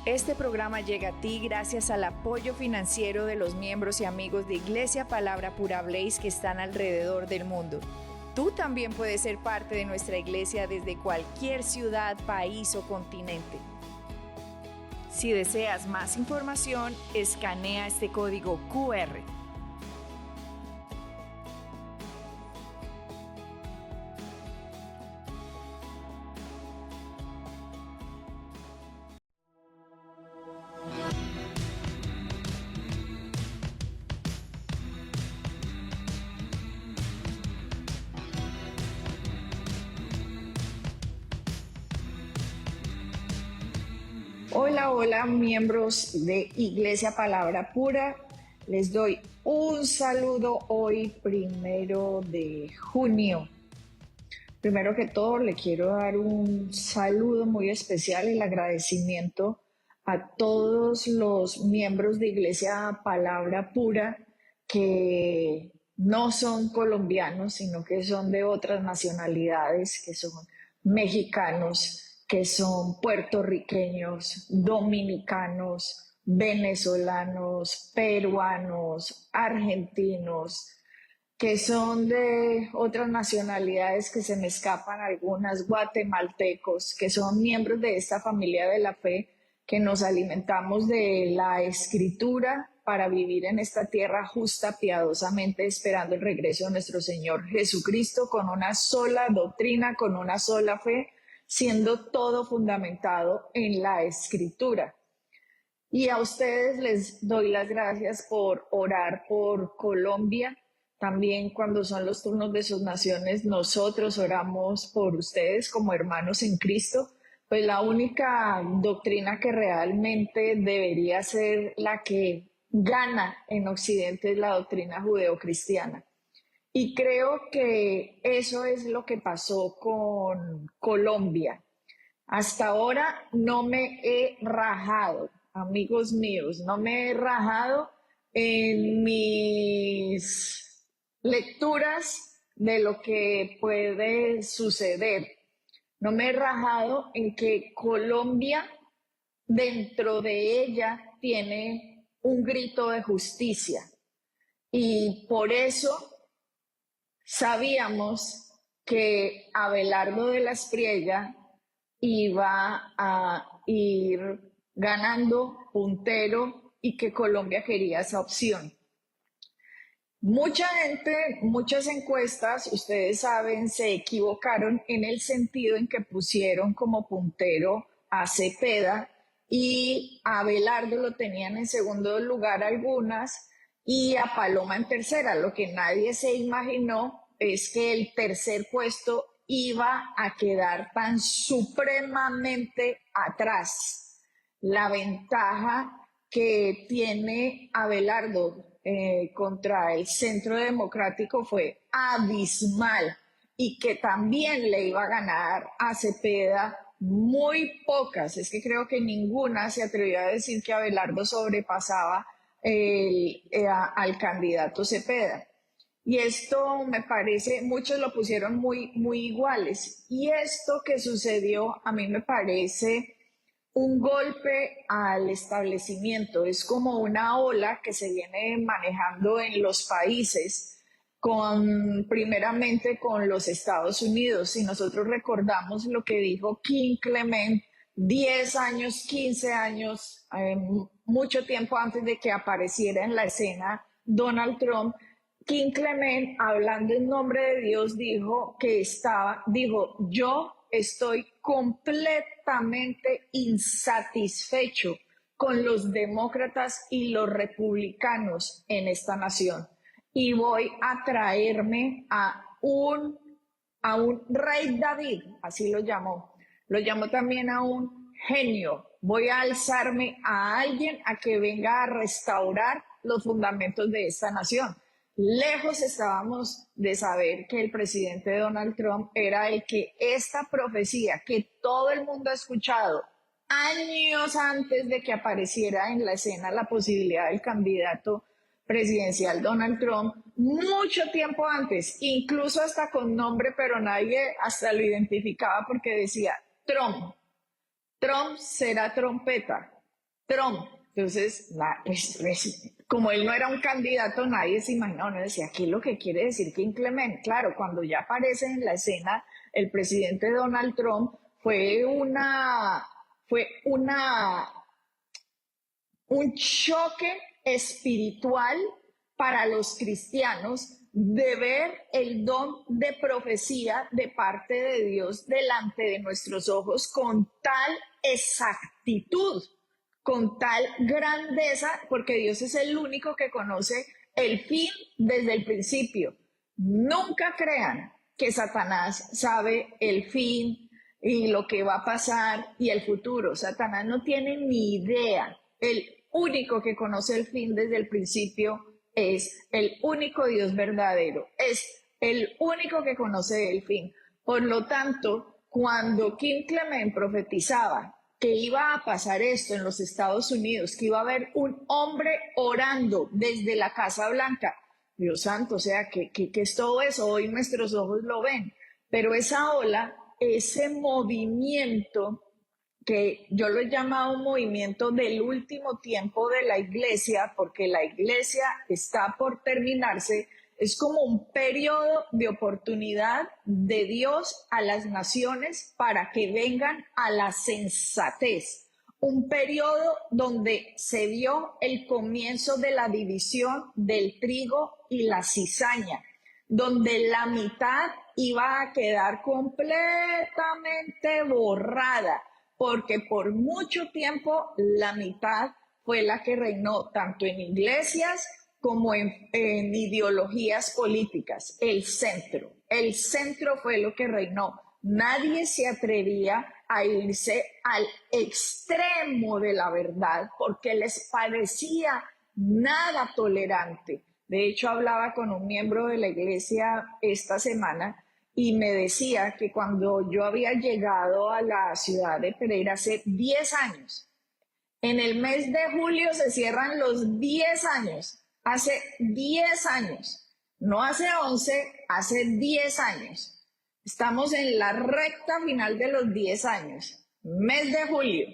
Este programa llega a ti gracias al apoyo financiero de los miembros y amigos de Iglesia Palabra Pura Blaze que están alrededor del mundo. Tú también puedes ser parte de nuestra iglesia desde cualquier ciudad, país o continente. Si deseas más información, escanea este código QR. Hola, hola, miembros de Iglesia Palabra Pura. Les doy un saludo hoy, 1 de junio. Primero que todo, le quiero dar un saludo muy especial y el agradecimiento a todos los miembros de Iglesia Palabra Pura que no son colombianos, sino que son de otras nacionalidades, que son mexicanos, que son puertorriqueños, dominicanos, venezolanos, peruanos, argentinos, que son de otras nacionalidades que se me escapan algunas, guatemaltecos, que son miembros de esta familia de la fe, que nos alimentamos de la Escritura para vivir en esta tierra justa, piadosamente, esperando el regreso de nuestro Señor Jesucristo, con una sola doctrina, con una sola fe, siendo todo fundamentado en la Escritura. Y a ustedes les doy las gracias por orar por Colombia. También cuando son los turnos de sus naciones, nosotros oramos por ustedes como hermanos en Cristo. Pues la única doctrina que realmente debería ser la que gana en Occidente es la doctrina judeocristiana. Y creo que eso es lo que pasó con Colombia. Hasta ahora no me he rajado, amigos míos, no me he rajado en mis lecturas de lo que puede suceder. No me he rajado en que Colombia, dentro de ella, tiene un grito de justicia. Y por eso sabíamos que Abelardo de la Espriella iba a ir ganando puntero y que Colombia quería esa opción. Mucha gente, muchas encuestas, ustedes saben, se equivocaron en el sentido en que pusieron como puntero a Cepeda y a Abelardo lo tenían en segundo lugar algunas y a Paloma en tercera. Lo que nadie se imaginó es que el tercer puesto iba a quedar tan supremamente atrás. La ventaja que tiene Abelardo contra el Centro Democrático fue abismal y que también le iba a ganar a Cepeda muy pocas. Es que creo que ninguna se atrevió a decir que Abelardo sobrepasaba al candidato Cepeda. Y esto me parece, muchos lo pusieron muy iguales. Y esto que sucedió a mí me parece un golpe al establecimiento. Es como una ola que se viene manejando en los países, primeramente con los Estados Unidos. Si nosotros recordamos lo que dijo King Clement 10 años, 15 años, mucho tiempo antes de que apareciera en la escena Donald Trump, King Clement, hablando en nombre de Dios, dijo, yo estoy completamente insatisfecho con los demócratas y los republicanos en esta nación. Y voy a traerme a un rey David, así lo llamó. Lo llamó también a un genio. Voy a alzarme a alguien a que venga a restaurar los fundamentos de esta nación. Lejos estábamos de saber que el presidente Donald Trump era el que esta profecía que todo el mundo ha escuchado años antes de que apareciera en la escena la posibilidad del candidato presidencial Donald Trump, mucho tiempo antes, incluso hasta con nombre, pero nadie hasta lo identificaba porque decía Trump será trompeta. Trump. Entonces, como él no era un candidato, nadie se imaginó, no decía, ¿qué es lo que quiere decir que Clement? Claro, cuando ya aparece en la escena el presidente Donald Trump, fue un choque espiritual para los cristianos de ver el don de profecía de parte de Dios delante de nuestros ojos con tal exactitud, con tal grandeza, porque Dios es el único que conoce el fin desde el principio. Nunca crean que Satanás sabe el fin y lo que va a pasar y el futuro. Satanás no tiene ni idea. El único que conoce el fin desde el principio es el único Dios verdadero. Es el único que conoce el fin. Por lo tanto, cuando Kim Clement profetizaba que iba a pasar esto en los Estados Unidos, que iba a haber un hombre orando desde la Casa Blanca, Dios santo, o sea, ¿qué es todo eso? Hoy nuestros ojos lo ven, pero esa ola, ese movimiento que yo lo he llamado un movimiento del último tiempo de la iglesia, porque la iglesia está por terminarse, es como un periodo de oportunidad de Dios a las naciones para que vengan a la sensatez. Un periodo donde se vio el comienzo de la división del trigo y la cizaña, donde la mitad iba a quedar completamente borrada, porque por mucho tiempo la mitad fue la que reinó tanto en iglesias como en ideologías políticas, el centro fue lo que reinó. Nadie se atrevía a irse al extremo de la verdad porque les parecía nada tolerante. De hecho, hablaba con un miembro de la iglesia esta semana y me decía que cuando yo había llegado a la ciudad de Pereira hace 10 años, en el mes de julio se cierran los 10 años, hace 10 años, no hace 11, hace 10 años. Estamos en la recta final de los 10 años, mes de julio.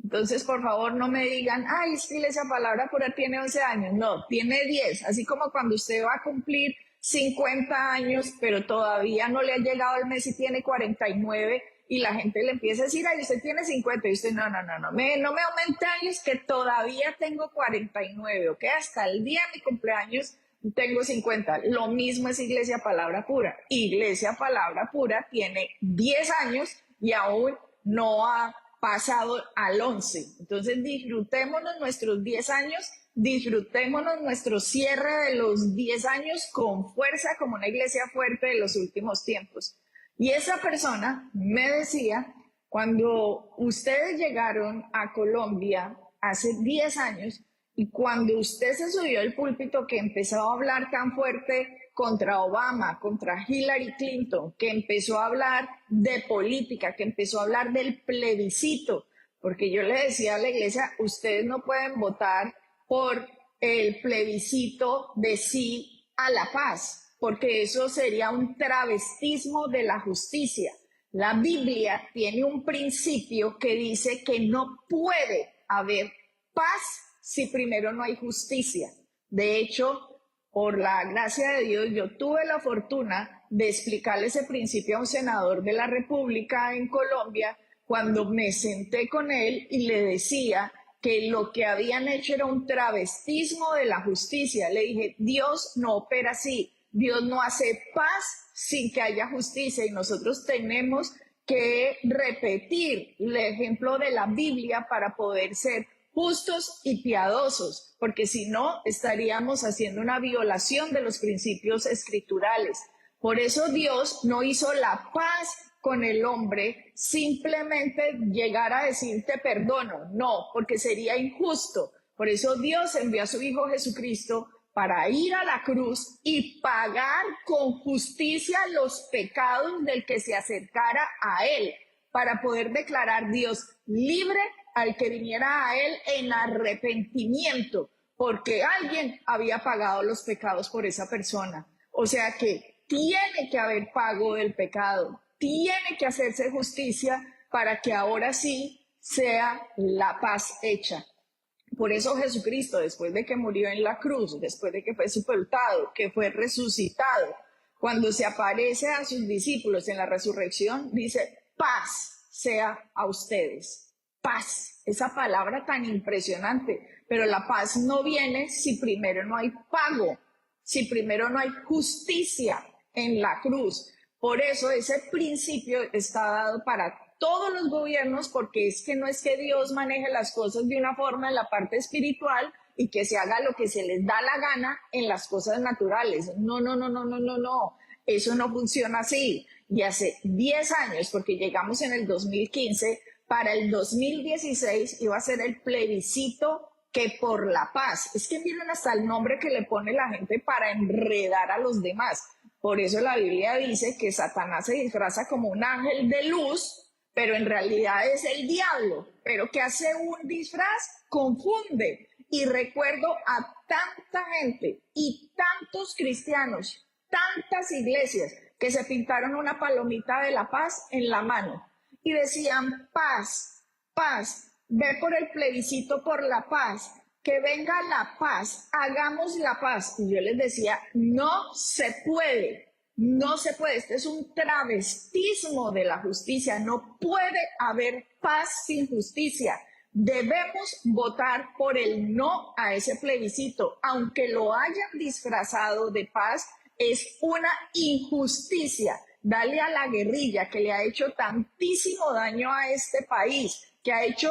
Entonces, por favor, no me digan, ay, es que Iglesia Palabra Pura tiene 11 años. No, tiene 10. Así como cuando usted va a cumplir 50 años, pero todavía no le ha llegado el mes y tiene 49 y la gente le empieza a decir, ay, usted tiene 50 y usted, no me aumente años que todavía tengo 49, ¿ok? Hasta el día de mi cumpleaños tengo 50. Lo mismo es Iglesia Palabra Pura. Iglesia Palabra Pura tiene 10 años y aún no ha pasado al 11. Entonces disfrutémonos nuestros 10 años, disfrutémonos nuestro cierre de los 10 años con fuerza como una iglesia fuerte de los últimos tiempos. Y esa persona me decía, cuando ustedes llegaron a Colombia hace 10 años y cuando usted se subió al púlpito que empezó a hablar tan fuerte contra Obama, contra Hillary Clinton, que empezó a hablar de política, que empezó a hablar del plebiscito, porque yo le decía a la iglesia, ustedes no pueden votar por el plebiscito de sí a la paz, porque eso sería un travestismo de la justicia. La Biblia tiene un principio que dice que no puede haber paz si primero no hay justicia. De hecho, por la gracia de Dios, yo tuve la fortuna de explicarle ese principio a un senador de la República en Colombia cuando me senté con él y le decía que lo que habían hecho era un travestismo de la justicia. Le dije, Dios no opera así, Dios no hace paz sin que haya justicia y nosotros tenemos que repetir el ejemplo de la Biblia para poder ser justos y piadosos, porque si no estaríamos haciendo una violación de los principios escriturales. Por eso Dios no hizo la paz con el hombre simplemente llegar a decir te perdono, no, porque sería injusto. Por eso Dios envió a su Hijo Jesucristo para ir a la cruz y pagar con justicia los pecados del que se acercara a él, para poder declarar Dios libre al que viniera a él en arrepentimiento, porque alguien había pagado los pecados por esa persona. O sea que tiene que haber pago del pecado, tiene que hacerse justicia para que ahora sí sea la paz hecha. Por eso Jesucristo, después de que murió en la cruz, después de que fue sepultado, que fue resucitado, cuando se aparece a sus discípulos en la resurrección, dice, paz sea a ustedes. Paz, esa palabra tan impresionante, pero la paz no viene si primero no hay pago, si primero no hay justicia en la cruz. Por eso ese principio está dado para todos los gobiernos, porque es que no es que Dios maneje las cosas de una forma en la parte espiritual y que se haga lo que se les da la gana en las cosas naturales. No, no, no, no, no, no, no. Eso no funciona así. Y hace 10 años, porque llegamos en el 2015, para el 2016 iba a ser el plebiscito que por la paz. Es que miren hasta el nombre que le pone la gente para enredar a los demás. Por eso la Biblia dice que Satanás se disfraza como un ángel de luz, pero en realidad es el diablo. Pero que hace un disfraz, confunde. Y recuerdo a tanta gente y tantos cristianos, tantas iglesias que se pintaron una palomita de la paz en la mano y decían paz, paz, ve por el plebiscito por la paz, que venga la paz, hagamos la paz. Y yo les decía, no se puede, no se puede, este es un travestismo de la justicia, no puede haber paz sin justicia. Debemos votar por el no a ese plebiscito, aunque lo hayan disfrazado de paz, es una injusticia. Dale a la guerrilla que le ha hecho tantísimo daño a este país, que ha hecho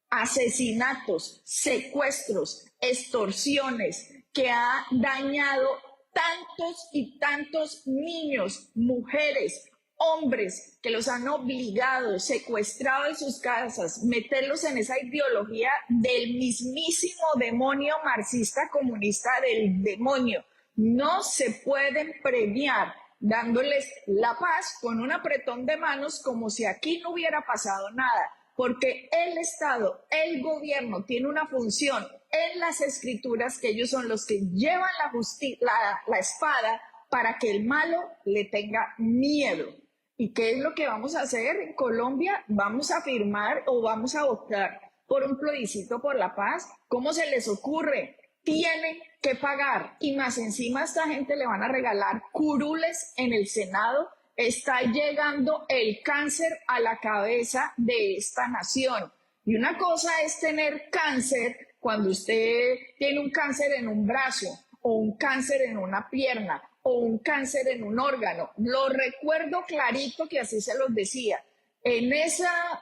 asesinatos, secuestros, extorsiones, que ha dañado tantos y tantos niños, mujeres, hombres, que los han obligado, secuestrado en sus casas, meterlos en esa ideología del mismísimo demonio marxista comunista del demonio. No se pueden premiar dándoles la paz con un apretón de manos como si aquí no hubiera pasado nada, porque el Estado, el gobierno tiene una función en las escrituras, que ellos son los que llevan la espada para que el malo le tenga miedo. ¿Y qué es lo que vamos a hacer en Colombia? ¿Vamos a firmar o vamos a votar por un plebiscito por la paz? ¿Cómo se les ocurre? Tienen que pagar, y más encima a esta gente le van a regalar curules en el Senado. Está llegando el cáncer a la cabeza de esta nación. Y una cosa es tener cáncer cuando usted tiene un cáncer en un brazo, o un cáncer en una pierna, o un cáncer en un órgano. Lo recuerdo clarito que así se los decía.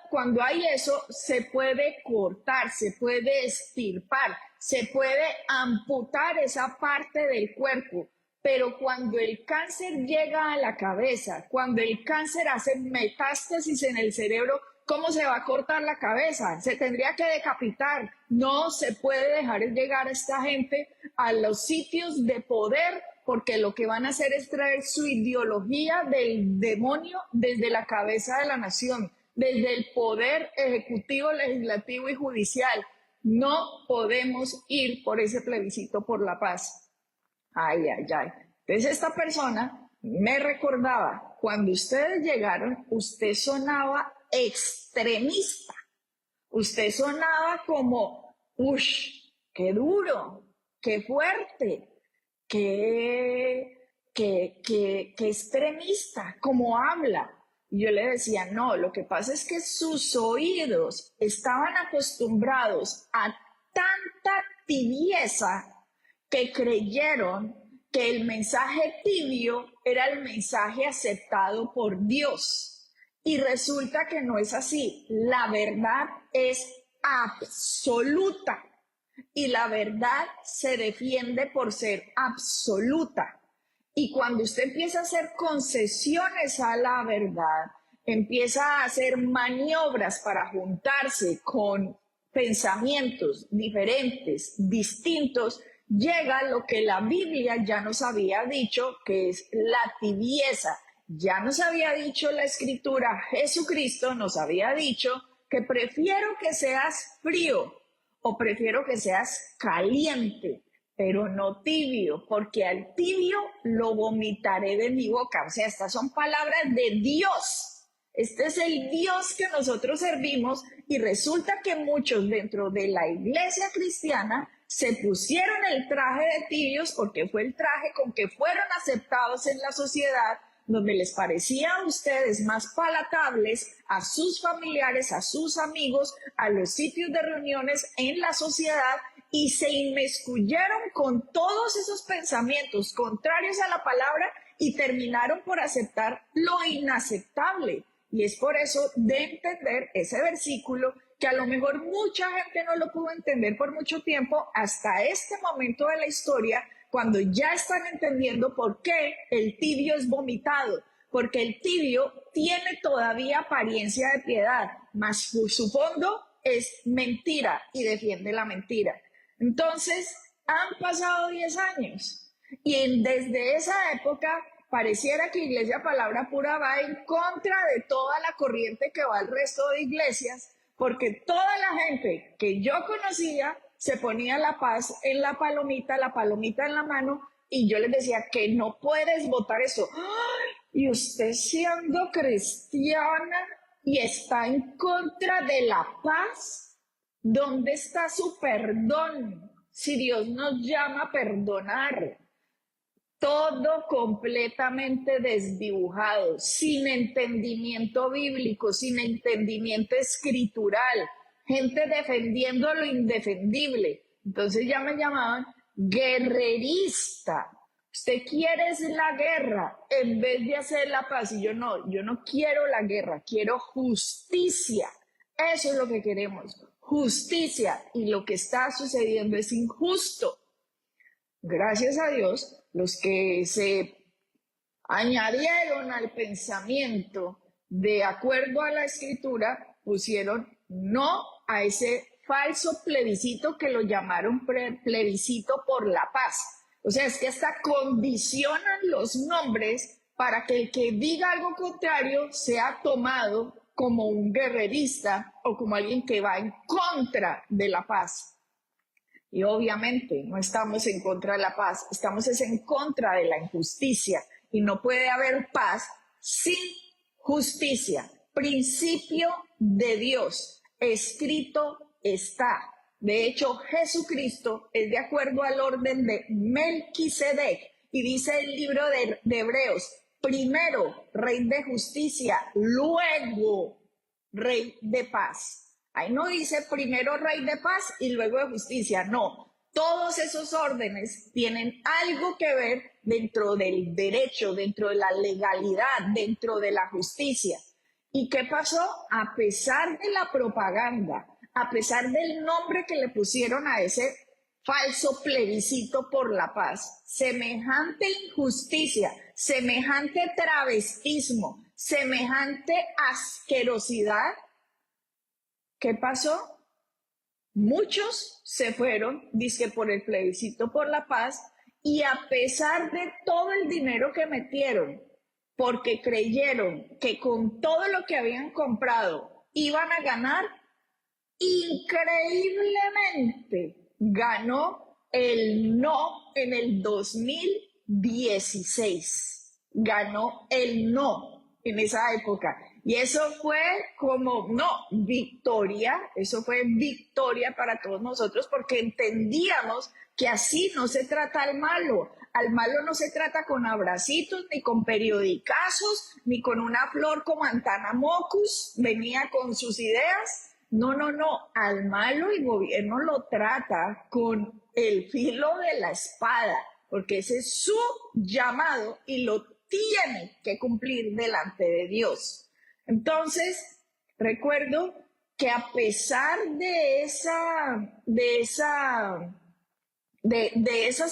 Cuando hay eso, se puede cortar, se puede extirpar, se puede amputar esa parte del cuerpo. Pero cuando el cáncer llega a la cabeza, cuando el cáncer hace metástasis en el cerebro, ¿cómo se va a cortar la cabeza? Se tendría que decapitar. No se puede dejar llegar a esta gente a los sitios de poder, porque lo que van a hacer es traer su ideología del demonio desde la cabeza de la nación, desde el poder ejecutivo, legislativo y judicial. No podemos ir por ese plebiscito por la paz. Ay, ay, ay. Entonces esta persona me recordaba, cuando ustedes llegaron, usted sonaba extremista. Usted sonaba como, uff, qué duro, qué fuerte, qué extremista, cómo habla. Y yo le decía, no, lo que pasa es que sus oídos estaban acostumbrados a tanta tibieza que creyeron que el mensaje tibio era el mensaje aceptado por Dios. Y resulta que no es así. La verdad es absoluta. Y la verdad se defiende por ser absoluta. Y cuando usted empieza a hacer concesiones a la verdad, empieza a hacer maniobras para juntarse con pensamientos diferentes, distintos, llega lo que la Biblia ya nos había dicho, que es la tibieza. Ya nos había dicho la Escritura, Jesucristo nos había dicho que prefiero que seas frío o prefiero que seas caliente, pero no tibio, porque al tibio lo vomitaré de mi boca. O sea, estas son palabras de Dios. Este es el Dios que nosotros servimos y resulta que muchos dentro de la iglesia cristiana se pusieron el traje de tibios porque fue el traje con que fueron aceptados en la sociedad, donde les parecía a ustedes más palatables a sus familiares, a sus amigos, a los sitios de reuniones en la sociedad, y se inmiscuyeron con todos esos pensamientos contrarios a la palabra y terminaron por aceptar lo inaceptable. Y es por eso de entender ese versículo que a lo mejor mucha gente no lo pudo entender por mucho tiempo hasta este momento de la historia, cuando ya están entendiendo por qué el tibio es vomitado, porque el tibio tiene todavía apariencia de piedad, mas su fondo es mentira y defiende la mentira. Entonces, han pasado 10 años y desde esa época pareciera que Iglesia Palabra Pura va en contra de toda la corriente que va al resto de iglesias, porque toda la gente que yo conocía se ponía la paz en la palomita en la mano, y yo les decía que no puedes votar eso. ¡Ay! Y usted siendo cristiana y está en contra de la paz, ¿dónde está su perdón? Si Dios nos llama a perdonar. Todo completamente desdibujado, sin entendimiento bíblico, sin entendimiento escritural, gente defendiendo lo indefendible. Entonces ya me llamaban guerrerista. Usted quiere es la guerra en vez de hacer la paz. Y yo no quiero la guerra, quiero justicia. Eso es lo que queremos, justicia. Y lo que está sucediendo es injusto. Gracias a Dios, los que se añadieron al pensamiento de acuerdo a la escritura pusieron no a ese falso plebiscito que lo llamaron plebiscito por la paz. O sea, es que hasta condicionan los nombres para que el que diga algo contrario sea tomado como un guerrerista o como alguien que va en contra de la paz. Y obviamente no estamos en contra de la paz, estamos en contra de la injusticia. Y no puede haber paz sin justicia. Principio de Dios, escrito está. De hecho, Jesucristo es de acuerdo al orden de Melquisedec. Y dice el libro de Hebreos, primero rey de justicia, luego rey de paz. Ahí no dice primero rey de paz y luego de justicia, no. Todos esos órdenes tienen algo que ver dentro del derecho, dentro de la legalidad, dentro de la justicia. ¿Y qué pasó? A pesar de la propaganda, a pesar del nombre que le pusieron a ese falso plebiscito por la paz, semejante injusticia, semejante travestismo, semejante asquerosidad, ¿qué pasó? Muchos se fueron, dizque por el plebiscito por la paz, y a pesar de todo el dinero que metieron, porque creyeron que con todo lo que habían comprado iban a ganar, increíblemente ganó el no en el 2016. Ganó el no en esa época. Y eso fue como, no, victoria, eso fue victoria para todos nosotros porque entendíamos que así no se trata al malo. Al malo no se trata con abracitos, ni con periodicazos, ni con una flor como Antanamocus, venía con sus ideas. No, al malo el gobierno lo trata con el filo de la espada, porque ese es su llamado y lo tiene que cumplir delante de Dios. Entonces, recuerdo que a pesar de esas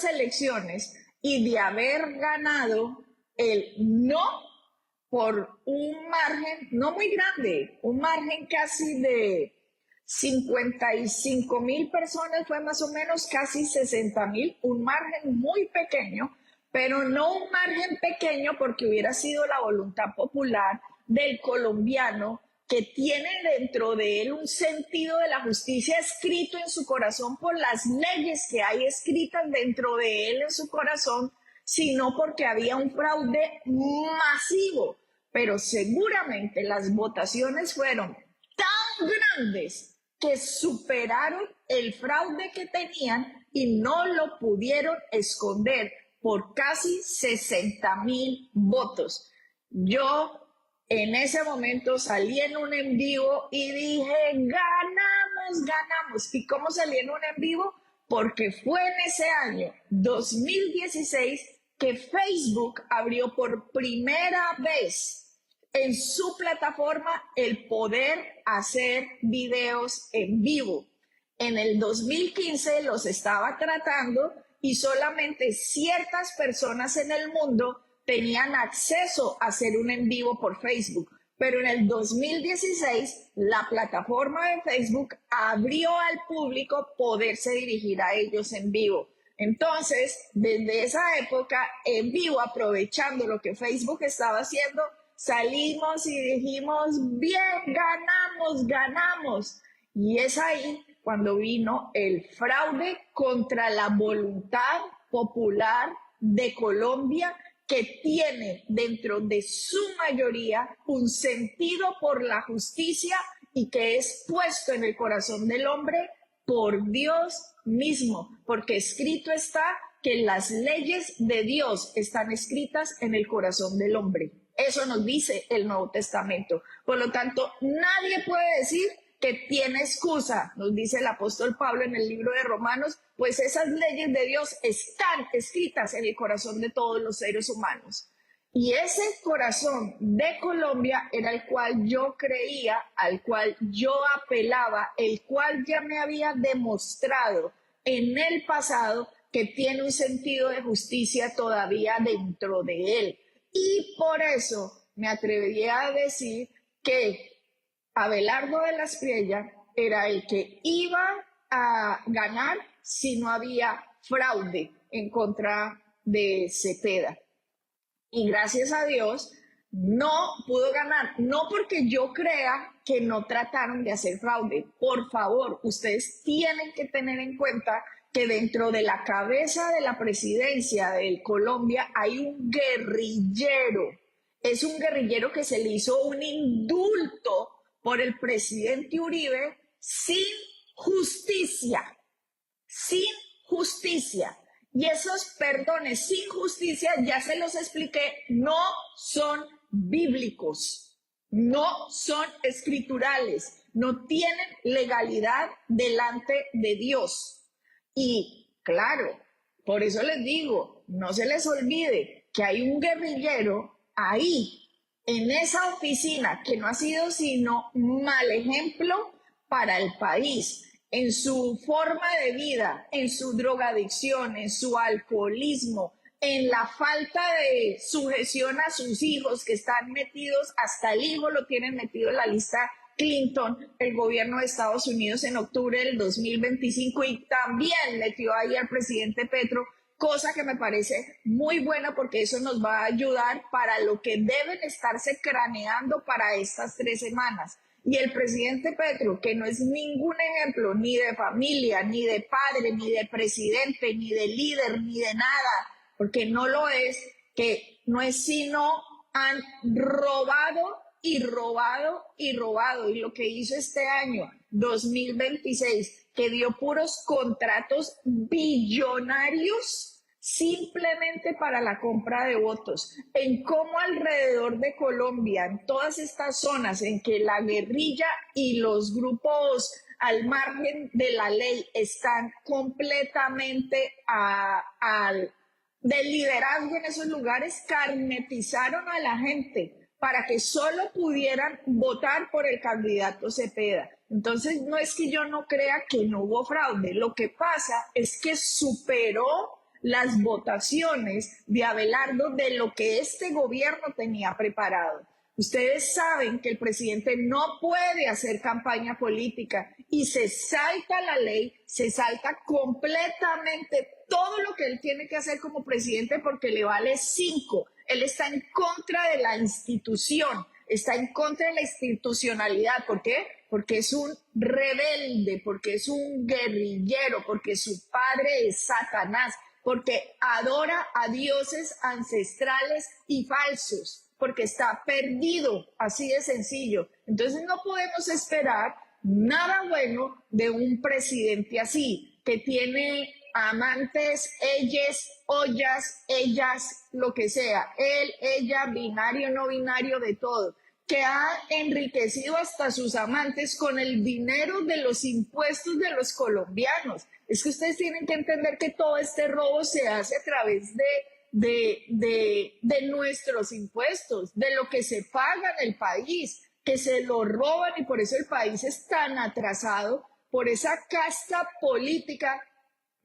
elecciones y de haber ganado el no por un margen no muy grande, un margen casi de 55,000 personas, fue más o menos casi 60,000, un margen muy pequeño, pero no un margen pequeño porque hubiera sido la voluntad popular del colombiano, que tiene dentro de él un sentido de la justicia escrito en su corazón por las leyes que hay escritas dentro de él en su corazón, sino porque había un fraude masivo. pero seguramente las votaciones fueron tan grandes que superaron el fraude que tenían y no lo pudieron esconder por casi 60,000 votos. Yo en ese momento salí en un en vivo y dije, ganamos, ganamos. ¿Y cómo salí en un en vivo? Porque fue en ese año 2016 que Facebook abrió por primera vez en su plataforma el poder hacer videos en vivo. En el 2015 los estaba tratando y solamente ciertas personas en el mundo tenían acceso a hacer un en vivo por Facebook. Pero en el 2016 la plataforma de Facebook abrió al público poderse dirigir a ellos en vivo. Entonces, desde esa época, en vivo, aprovechando lo que Facebook estaba haciendo, salimos y dijimos, bien, ganamos, ganamos. Y es ahí cuando vino el fraude contra la voluntad popular de Colombia, que tiene dentro de su mayoría un sentido por la justicia y que es puesto en el corazón del hombre por Dios mismo, porque escrito está que las leyes de Dios están escritas en el corazón del hombre. Eso nos dice el Nuevo Testamento. Por lo tanto, nadie puede decir que tiene excusa, nos dice el apóstol Pablo en el libro de Romanos, pues esas leyes de Dios están escritas en el corazón de todos los seres humanos. Y ese corazón de Colombia era el cual yo creía, al cual yo apelaba, el cual ya me había demostrado en el pasado que tiene un sentido de justicia todavía dentro de él. Y por eso me atrevería a decir que Abelardo de la Espriella era el que iba a ganar si no había fraude en contra de Cepeda. Y gracias a Dios no pudo ganar, no porque yo crea que no trataron de hacer fraude. Por favor, ustedes tienen que tener en cuenta que dentro de la cabeza de la presidencia de Colombia hay un guerrillero. Es un guerrillero que se le hizo un indulto por el presidente Uribe sin justicia, sin justicia. Y esos perdones sin justicia, ya se los expliqué, no son bíblicos, no son escriturales, no tienen legalidad delante de Dios. Y claro, por eso les digo, no se les olvide que hay un guerrillero ahí, en esa oficina, que no ha sido sino mal ejemplo para el país, en su forma de vida, en su drogadicción, en su alcoholismo, en la falta de sujeción a sus hijos que están metidos, hasta el hijo lo tienen metido en la lista Clinton, el gobierno de Estados Unidos en octubre del 2025, y también metió ahí al presidente Petro, cosa que me parece muy buena porque eso nos va a ayudar para lo que deben estarse craneando para estas 3 semanas. Y el presidente Petro, que no es ningún ejemplo ni de familia, ni de padre, ni de presidente, ni de líder, ni de nada, porque no lo es, que no es sino han robado y robado y robado. Y lo que hizo este año, 2026, que dio puros contratos billonarios simplemente para la compra de votos, en cómo alrededor de Colombia, en todas estas zonas en que la guerrilla y los grupos al margen de la ley están completamente del liderazgo en esos lugares, carnetizaron a la gente para que solo pudieran votar por el candidato Cepeda. Entonces, no es que yo no crea que no hubo fraude, lo que pasa es que superó las votaciones de Abelardo de lo que este gobierno tenía preparado. Ustedes saben que el presidente no puede hacer campaña política y se salta la ley, se salta completamente todo lo que él tiene que hacer como presidente porque le vale 5. Él está en contra de la institución, está en contra de la institucionalidad. ¿Por qué? Porque es un rebelde, porque es un guerrillero, porque su padre es Satanás, porque adora a dioses ancestrales y falsos. porque está perdido, así de sencillo. Entonces no podemos esperar nada bueno de un presidente así, que tiene amantes, ellas, ollas, ellas, lo que sea, él, ella, binario, no binario, de todo, que ha enriquecido hasta sus amantes con el dinero de los impuestos de los colombianos. Es que ustedes tienen que entender que todo este robo se hace a través de nuestros impuestos, de lo que se paga en el país, que se lo roban, y por eso el país es tan atrasado, por esa casta política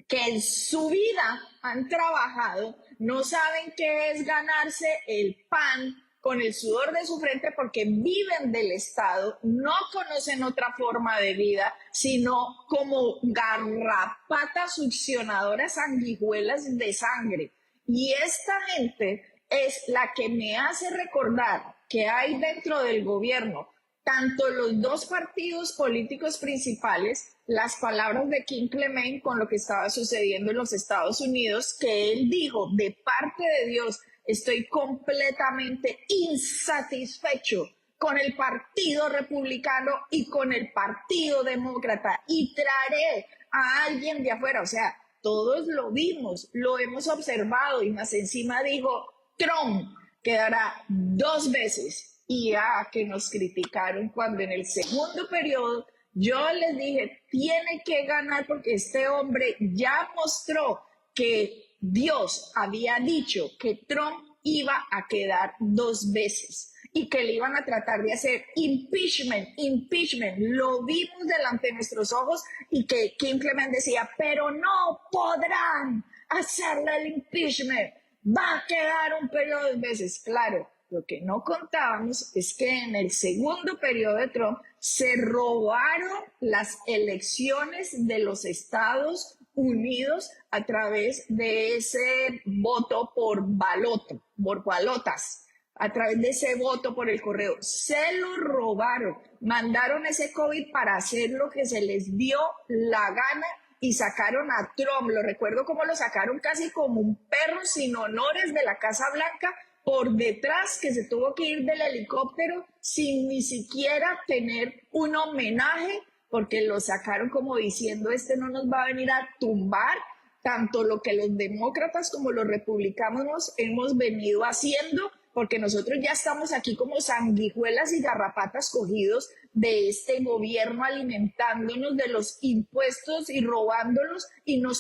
que en su vida han trabajado, no saben qué es ganarse el pan con el sudor de su frente porque viven del Estado, no conocen otra forma de vida, sino como garrapatas succionadoras, sanguijuelas de sangre. Y esta gente es la que me hace recordar que hay dentro del gobierno, tanto los dos partidos políticos principales, las palabras de Kim Clement con lo que estaba sucediendo en los Estados Unidos, que él dijo, de parte de Dios, estoy completamente insatisfecho con el Partido Republicano y con el Partido Demócrata, y traeré a alguien de afuera. O sea, todos lo vimos, lo hemos observado, y más encima dijo, Trump quedará 2 veces, y ya que nos criticaron cuando en el segundo periodo yo les dije, tiene que ganar porque este hombre ya mostró que Dios había dicho que Trump iba a quedar 2 veces y que le iban a tratar de hacer impeachment, impeachment. Lo vimos delante de nuestros ojos, y que Kim Clement decía, pero no podrán hacerle el impeachment, va a quedar un periodo de 2 veces. Claro, lo que no contábamos es que en el segundo periodo de Trump se robaron las elecciones de los Estados Unidos a través de ese voto por balotas, a través de ese voto por el correo. Se lo robaron, mandaron ese COVID para hacer lo que se les dio la gana y sacaron a Trump. Lo recuerdo como lo sacaron casi como un perro sin honores de la Casa Blanca por detrás, que se tuvo que ir del helicóptero sin ni siquiera tener un homenaje, porque lo sacaron como diciendo, este no nos va a venir a tumbar tanto lo que los demócratas como los republicanos hemos venido haciendo, porque nosotros ya estamos aquí como sanguijuelas y garrapatas cogidos de este gobierno, alimentándonos de los impuestos y robándolos, y no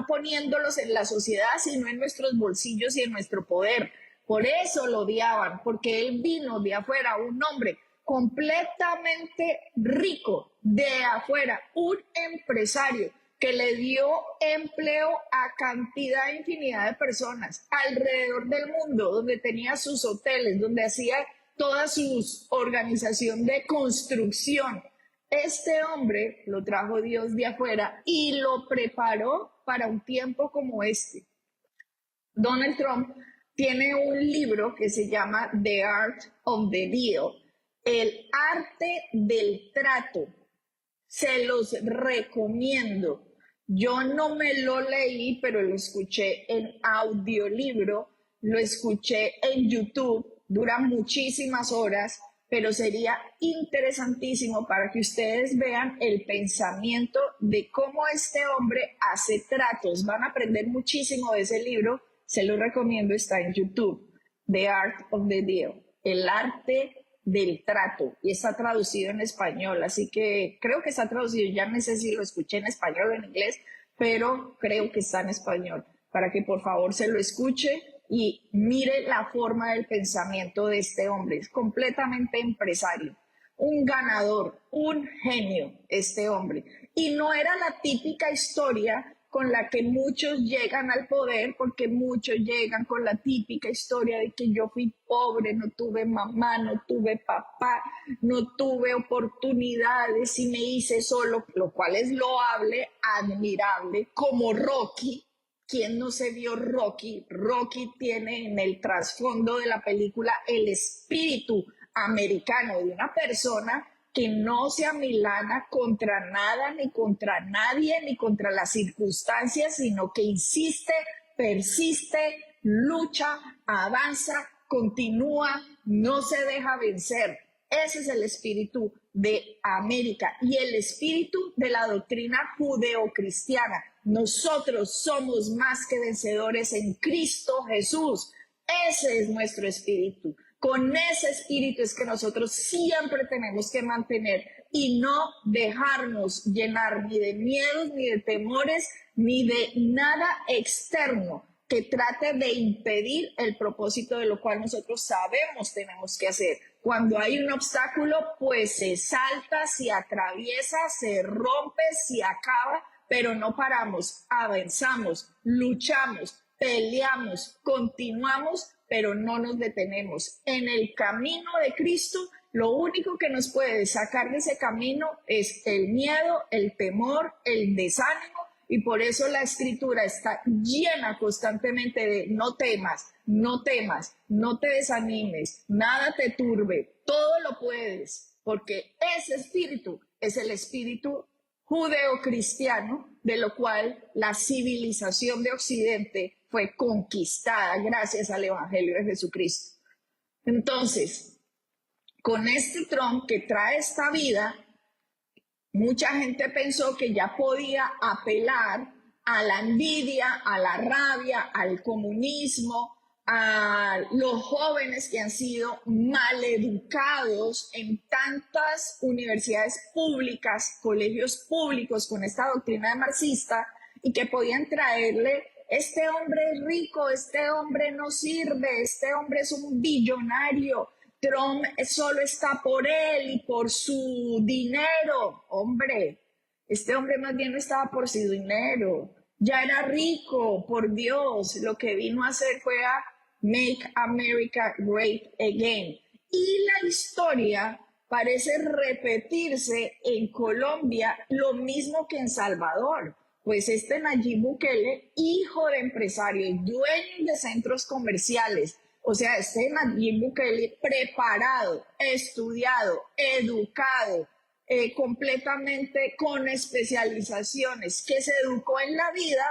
poniéndolos en la sociedad, sino en nuestros bolsillos y en nuestro poder. Por eso lo odiaban, porque él vino de afuera, un hombre completamente rico de afuera, un empresario que le dio empleo a cantidad, infinidad de personas alrededor del mundo, donde tenía sus hoteles, donde hacía toda su organización de construcción. Este hombre lo trajo Dios de afuera y lo preparó para un tiempo como este. Donald Trump tiene un libro que se llama The Art of the Deal, el arte del trato. Se los recomiendo. Yo no me lo leí, pero lo escuché en audiolibro, lo escuché en YouTube, dura muchísimas horas, pero sería interesantísimo para que ustedes vean el pensamiento de cómo este hombre hace tratos. Van a aprender muchísimo de ese libro, se lo recomiendo, está en YouTube, The Art of the Deal, el arte del trato, y está traducido en español, así que creo que está traducido, ya no sé si lo escuché en español o en inglés, pero creo que está en español, para que por favor se lo escuche y mire la forma del pensamiento de este hombre. Es completamente empresario, un ganador, un genio este hombre, y no era la típica historia con la que muchos llegan al poder, porque muchos llegan con la típica historia de que yo fui pobre, no tuve mamá, no tuve papá, no tuve oportunidades y me hice solo, lo cual es loable, admirable, como Rocky. ¿Quién no se vio Rocky? Rocky tiene en el trasfondo de la película el espíritu americano de una persona que no se amilana contra nada, ni contra nadie, ni contra las circunstancias, sino que insiste, persiste, lucha, avanza continúa, no se deja vencer. Ese es el espíritu de América y el espíritu de la doctrina judeocristiana. Nosotros somos más que vencedores en Cristo Jesús. Ese es nuestro espíritu. Con ese espíritu es que nosotros siempre tenemos que mantener y no dejarnos llenar ni de miedos, ni de temores, ni de nada externo que trate de impedir el propósito de lo cual nosotros sabemos tenemos que hacer. Cuando hay un obstáculo, pues se salta, se atraviesa, se rompe, se acaba, pero no paramos, avanzamos, luchamos, peleamos, continuamos, pero no nos detenemos. En el camino de Cristo, lo único que nos puede sacar de ese camino es el miedo, el temor, el desánimo, y por eso la escritura está llena constantemente de no temas, no temas, no te desanimes, nada te turbe, todo lo puedes, porque ese espíritu es el espíritu judeocristiano, de lo cual la civilización de Occidente fue conquistada gracias al Evangelio de Jesucristo. Entonces, con este Trump que trae esta vida, mucha gente pensó que ya podía apelar a la envidia, a la rabia, al comunismo, a los jóvenes que han sido maleducados en tantas universidades públicas, colegios públicos con esta doctrina marxista y que podían traerle: este hombre es rico, este hombre no sirve, este hombre es un billonario, Trump solo está por él y por su dinero. Hombre, este hombre más bien no estaba por su dinero, ya era rico, por Dios. Lo que vino a hacer fue a Make America Great Again. Y la historia parece repetirse en Colombia, lo mismo que en Salvador. Pues este Nayib Bukele, hijo de empresarios, dueño de centros comerciales, o sea, este Nayib Bukele preparado, estudiado, educado, completamente con especializaciones, que se educó en la vida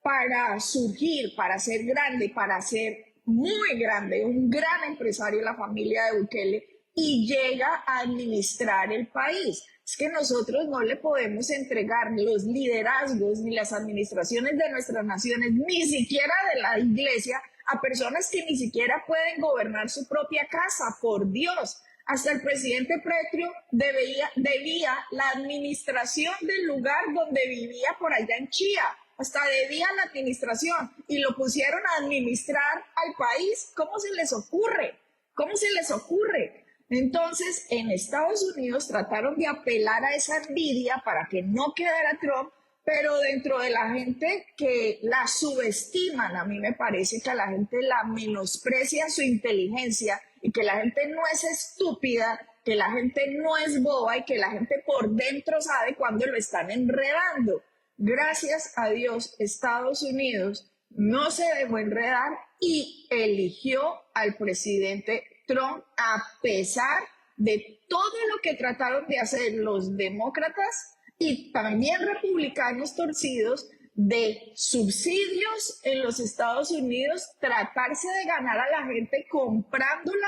para surgir, para ser grande, para ser muy grande, un gran empresario de la familia de Bukele, y llega a administrar el país. Es que nosotros no le podemos entregar los liderazgos ni las administraciones de nuestras naciones, ni siquiera de la iglesia, a personas que ni siquiera pueden gobernar su propia casa, por Dios. Hasta el presidente Petro debía la administración del lugar donde vivía por allá en Chía, hasta debía la administración, y lo pusieron a administrar al país. ¿Cómo se les ocurre? ¿Cómo se les ocurre? Entonces, en Estados Unidos trataron de apelar a esa envidia para que no quedara Trump, pero dentro de la gente que la subestiman, a mí me parece que a la gente la menosprecia su inteligencia y que la gente no es estúpida, que la gente no es boba y que la gente por dentro sabe cuando lo están enredando. Gracias a Dios, Estados Unidos no se dejó enredar y eligió al presidente Trump a pesar de todo lo que trataron de hacer los demócratas y también republicanos torcidos, de subsidios en los Estados Unidos, tratarse de ganar a la gente comprándola,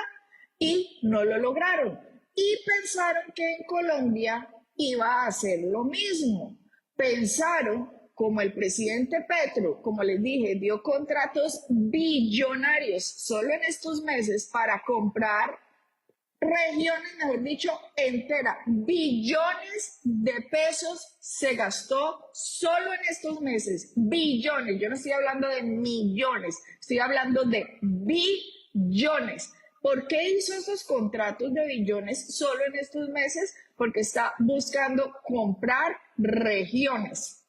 y no lo lograron. Y pensaron que en Colombia iba a hacer lo mismo. Pensaron, como el presidente Petro, como les dije, dio contratos billonarios solo en estos meses para comprar regiones, mejor dicho, entera, billones de pesos se gastó solo en estos meses, billones. Yo no estoy hablando de millones, estoy hablando de billones. ¿Por qué hizo esos contratos de billones solo en estos meses? Porque está buscando comprar regiones.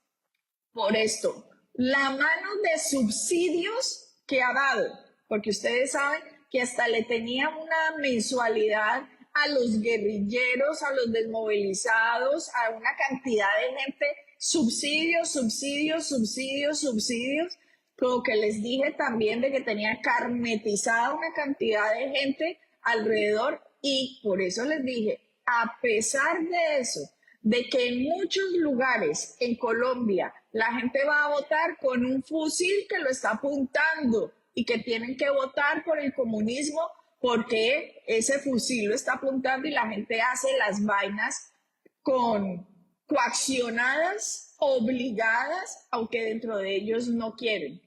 Por esto, la mano de subsidios que ha dado, porque ustedes saben que hasta le tenía una mensualidad a los guerrilleros, a los desmovilizados, a una cantidad de gente, subsidios, subsidios, subsidios, subsidios, como que les dije también de que tenía carnetizada una cantidad de gente alrededor, y por eso les dije, a pesar de eso, de que en muchos lugares en Colombia la gente va a votar con un fusil que lo está apuntando y que tienen que votar por el comunismo porque ese fusil lo está apuntando y la gente hace las vainas con coaccionadas, obligadas, aunque dentro de ellos no quieren.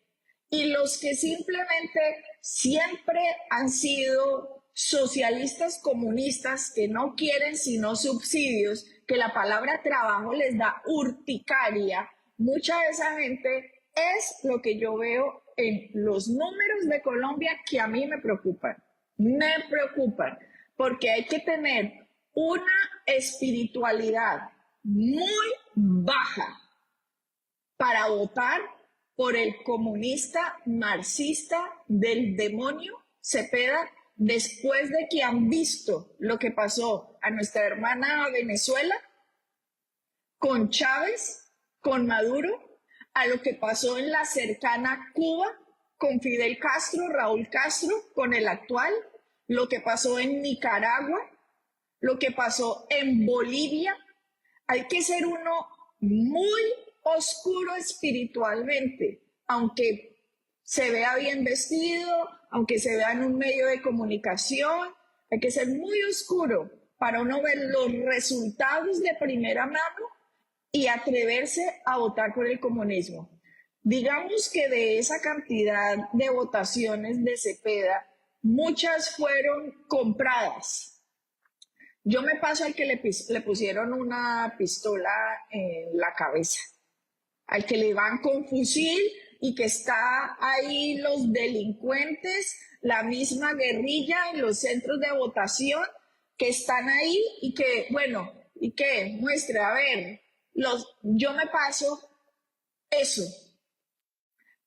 Y los que simplemente siempre han sido socialistas comunistas que no quieren sino subsidios, que la palabra trabajo les da urticaria, mucha de esa gente es lo que yo veo en los números de Colombia que a mí me preocupan, porque hay que tener una espiritualidad muy baja para votar por el comunista marxista del demonio Cepeda, después de que han visto lo que pasó a nuestra hermana Venezuela con Chávez, con Maduro, a lo que pasó en la cercana Cuba con Fidel Castro, Raúl Castro, con el actual, lo que pasó en Nicaragua, lo que pasó en Bolivia. Hay que ser uno muy oscuro espiritualmente, aunque se vea bien vestido, aunque se vea en un medio de comunicación, hay que ser muy oscuro para uno ver los resultados de primera mano y atreverse a votar por el comunismo. Digamos que de esa cantidad de votaciones de Cepeda, muchas fueron compradas. Yo me paso al que le pusieron una pistola en la cabeza, al que le van con fusil y que está ahí los delincuentes, la misma guerrilla en los centros de votación, que están ahí y que, bueno, y que muestre, a ver, yo me paso eso,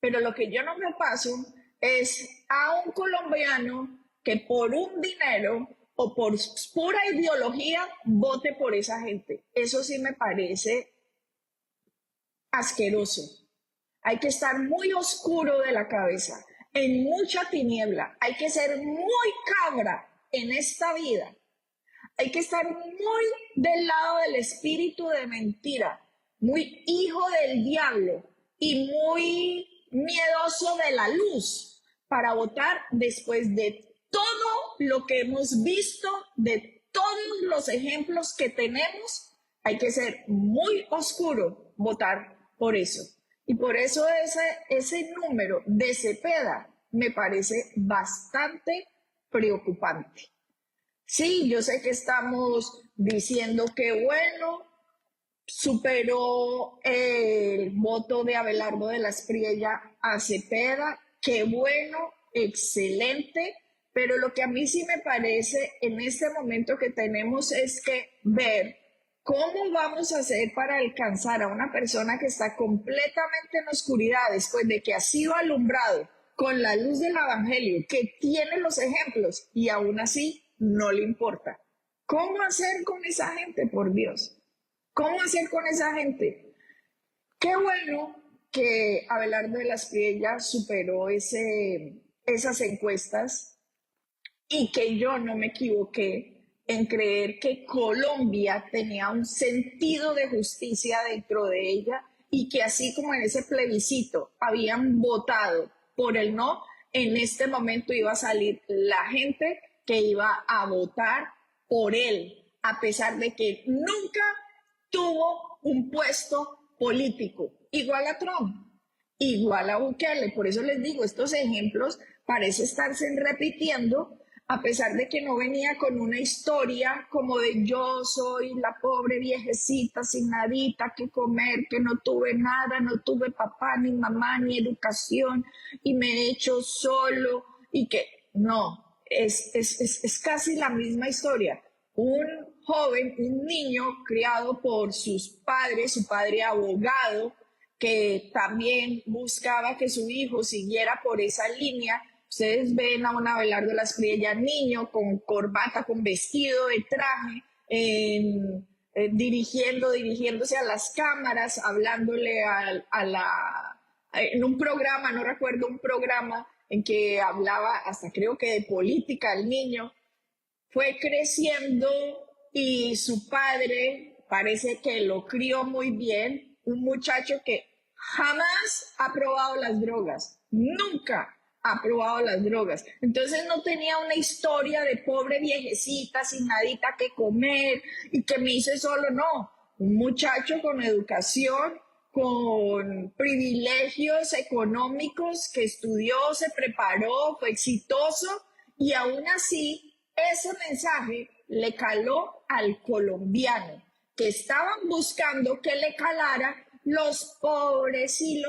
pero lo que yo no me paso es a un colombiano que por un dinero o por pura ideología vote por esa gente. Eso sí me parece asqueroso. Hay que estar muy oscuro de la cabeza, en mucha tiniebla. Hay que ser muy cabra en esta vida. Hay que estar muy del lado del espíritu de mentira, muy hijo del diablo y muy miedoso de la luz para votar después de todo lo que hemos visto, de todos los ejemplos que tenemos. Hay que ser muy oscuro votar por eso. Y por eso ese número de Cepeda me parece bastante preocupante. Sí, yo sé que estamos diciendo que bueno, superó el voto de Abelardo de la Espriella a Cepeda, qué bueno, excelente, pero lo que a mí sí me parece en este momento que tenemos es que ver cómo vamos a hacer para alcanzar a una persona que está completamente en oscuridad después de que ha sido alumbrado con la luz del Evangelio, que tiene los ejemplos y aún así no le importa. ¿Cómo hacer con esa gente, por Dios? ¿Cómo hacer con esa gente? Qué bueno que Abelardo de la Espriella superó esas encuestas y que yo no me equivoqué en creer que Colombia tenía un sentido de justicia dentro de ella y que así como en ese plebiscito habían votado por el no, en este momento iba a salir la gente que iba a votar por él, a pesar de que nunca tuvo un puesto político, igual a Trump, igual a Bukele. Por eso les digo, estos ejemplos parece estarse repitiendo, a pesar de que no venía con una historia como de yo soy la pobre viejecita sin nadita que comer, que no tuve nada, no tuve papá, ni mamá, ni educación, y me he hecho solo, y que no, es casi la misma historia. Un joven, un niño criado por sus padres, su padre abogado, que también buscaba que su hijo siguiera por esa línea. Ustedes ven a un Abelardo de la Espriella niño, con corbata, con vestido de traje, dirigiéndose a las cámaras, hablándole en un programa, no recuerdo, un programa en que hablaba hasta creo que de política el niño. Fue creciendo y su padre parece que lo crió muy bien, un muchacho que jamás ha probado las drogas, nunca ha probado las drogas. Entonces no tenía una historia de pobre viejecita sin nadita que comer y que me hice solo, no. Un muchacho con educación, con privilegios económicos, que estudió, se preparó, fue exitoso y aún así ese mensaje le caló al colombiano, que estaban buscando que le calara los pobres y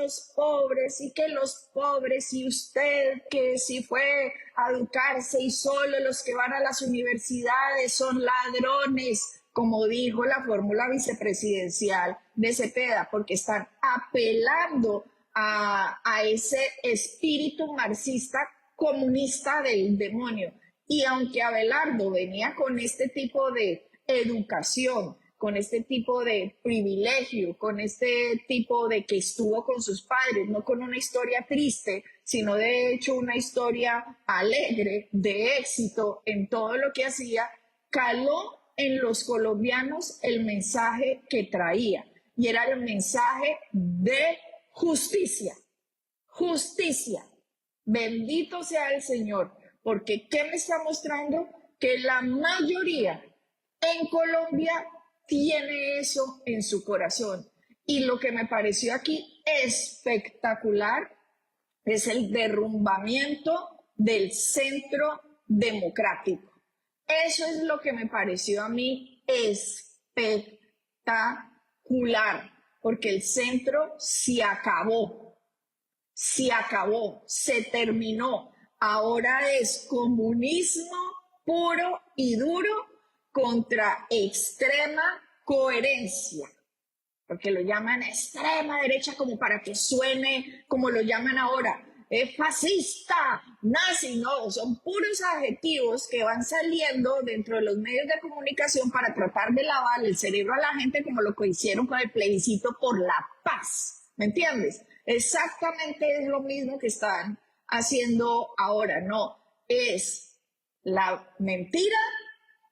que los pobres y usted que si fue a educarse y solo los que van a las universidades son ladrones, como dijo la fórmula vicepresidencial de Cepeda, porque están apelando a ese espíritu marxista comunista del demonio. Y aunque Abelardo venía con este tipo de educación, con este tipo de privilegio, con este tipo de que estuvo con sus padres, no con una historia triste, sino de hecho una historia alegre, de éxito en todo lo que hacía, caló en los colombianos el mensaje que traía, y era el mensaje de justicia, justicia. Bendito sea el Señor, porque ¿qué me está mostrando? Que la mayoría en Colombia tiene eso en su corazón. Y lo que me pareció aquí espectacular es el derrumbamiento del centro democrático. Eso es lo que me pareció a mí espectacular, porque el centro se acabó, se terminó. Ahora es comunismo puro y duro contra extrema coherencia, porque lo llaman extrema derecha como para que suene como lo llaman ahora, es fascista, nazi, no, son puros adjetivos que van saliendo dentro de los medios de comunicación para tratar de lavar el cerebro a la gente como lo que hicieron con el plebiscito por la paz, ¿me entiendes? Exactamente es lo mismo que están haciendo ahora, no, es la mentira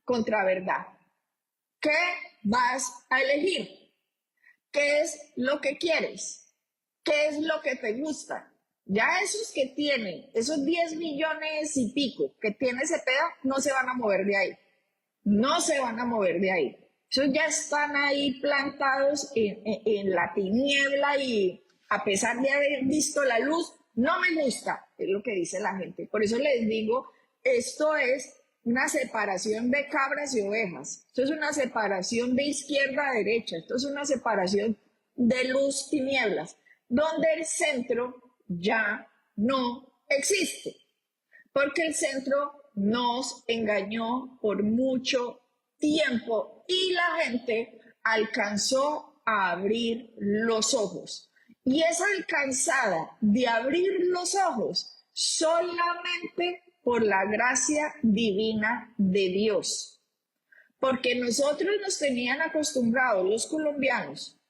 contra verdad. ¿Qué vas a elegir? ¿Qué es lo que quieres? ¿Qué es lo que te gusta? Ya esos que tienen, esos 10 millones y pico que tiene Cepeda, no se van a mover de ahí. No se van a mover de ahí. Esos ya están ahí plantados en la tiniebla y a pesar de haber visto la luz, no me gusta, es lo que dice la gente. Por eso les digo, esto es una separación de cabras y ovejas. Esto es una separación de izquierda a derecha. Esto es una separación de luz tinieblas, donde el centro ya no existe, porque el centro nos engañó por mucho tiempo y la gente alcanzó a abrir los ojos. Y es alcanzada de abrir los ojos solamente por la gracia divina de Dios. Porque nosotros nos tenían acostumbrados los colombianos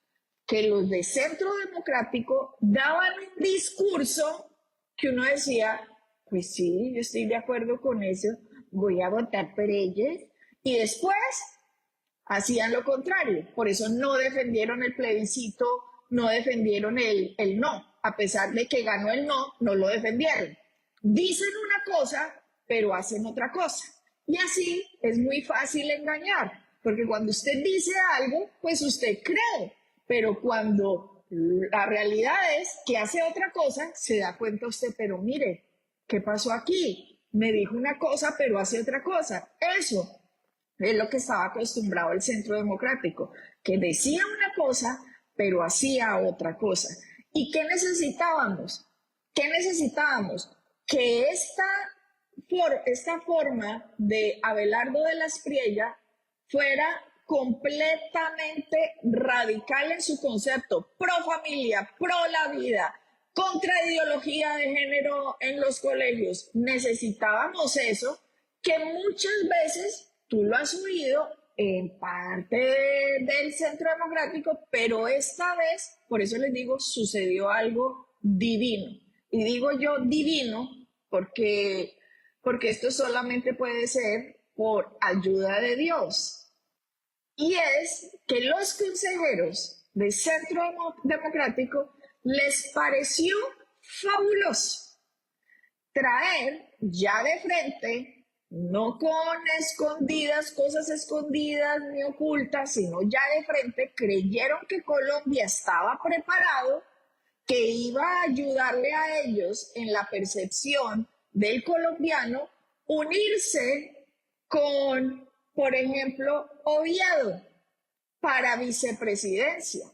que los de Centro Democrático daban un discurso que uno decía, pues sí, yo estoy de acuerdo con eso, voy a votar por ellos, y después hacían lo contrario. Por eso no defendieron el plebiscito, no defendieron el no, a pesar de que ganó el no, no lo defendieron. Dicen una cosa, pero hacen otra cosa. Y así es muy fácil engañar, porque cuando usted dice algo, pues usted cree, pero cuando la realidad es que hace otra cosa, se da cuenta usted, pero mire, ¿qué pasó aquí? Me dijo una cosa, pero hace otra cosa. Eso es lo que estaba acostumbrado el Centro Democrático, que decía una cosa, pero hacía otra cosa. ¿Y qué necesitábamos? ¿Qué necesitábamos? Que esta forma de Abelardo de la Espriella fuera completamente radical en su concepto, pro familia, pro la vida, contra ideología de género en los colegios. Necesitábamos eso, que muchas veces tú lo has oído en parte del Centro Democrático, pero esta vez, por eso les digo, sucedió algo divino. Y digo yo divino porque esto solamente puede ser por ayuda de Dios. Y es que los consejeros del Centro Democrático les pareció fabuloso traer ya de frente, no con escondidas, cosas escondidas ni ocultas, sino ya de frente, creyeron que Colombia estaba preparado, que iba a ayudarle a ellos en la percepción del colombiano, unirse con, por ejemplo, Oviedo para vicepresidencia.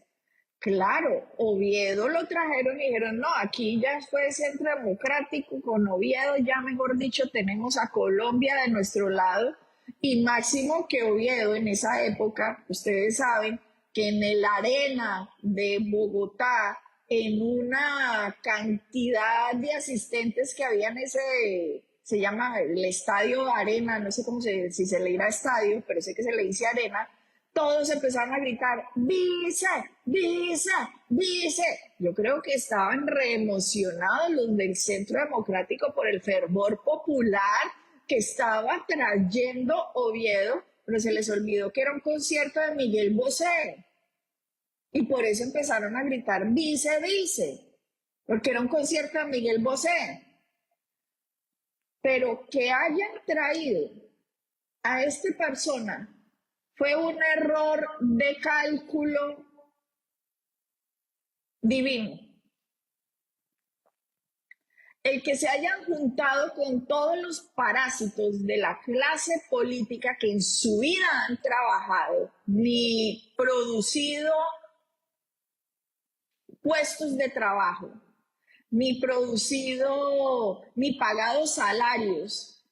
Claro, Oviedo lo trajeron y dijeron, no, aquí ya fue Centro Democrático, con Oviedo ya mejor dicho tenemos a Colombia de nuestro lado, y máximo que Oviedo en esa época, ustedes saben que en el Arena de Bogotá, en una cantidad de asistentes que había en ese, se llama el Estadio Arena, no sé si se le dirá estadio, pero sé que se le dice Arena, todos empezaron a gritar, vice, vice, vice. Yo creo que estaban reemocionados los del Centro Democrático por el fervor popular que estaba trayendo Oviedo, pero se les olvidó que era un concierto de Miguel Bosé. Y por eso empezaron a gritar, vice, vice, porque era un concierto de Miguel Bosé. Pero que hayan traído a esta persona fue un error de cálculo divino. El que se hayan juntado con todos los parásitos de la clase política que en su vida han trabajado, ni producido puestos de trabajo, ni producido, ni pagado salarios,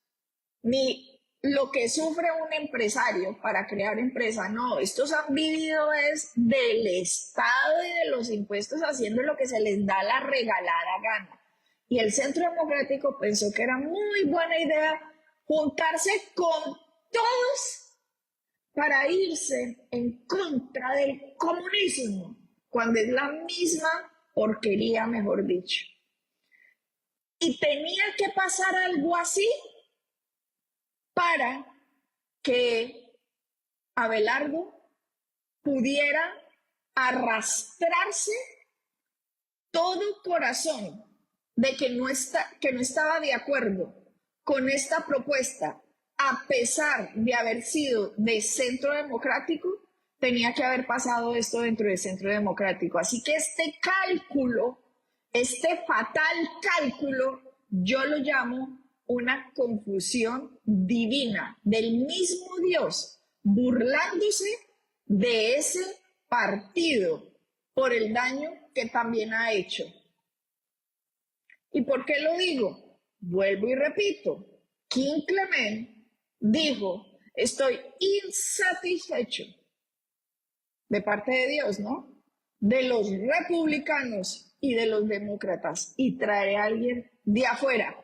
ni lo que sufre un empresario para crear empresa. No, estos han vivido es del Estado y de los impuestos haciendo lo que se les da la regalada gana. Y el Centro Democrático pensó que era muy buena idea juntarse con todos para irse en contra del comunismo, cuando es la misma porquería, mejor dicho. Y tenía que pasar algo así para que Abelardo pudiera arrastrarse todo corazón de que no estaba de acuerdo con esta propuesta, a pesar de haber sido de Centro Democrático, tenía que haber pasado esto dentro del Centro Democrático. Así que este cálculo, este fatal cálculo, yo lo llamo una confusión divina del mismo Dios, burlándose de ese partido por el daño que también ha hecho. ¿Y por qué lo digo? Vuelvo y repito, King Clement dijo, estoy insatisfecho de parte de Dios, ¿no? De los republicanos y de los demócratas, y traeré a alguien de afuera,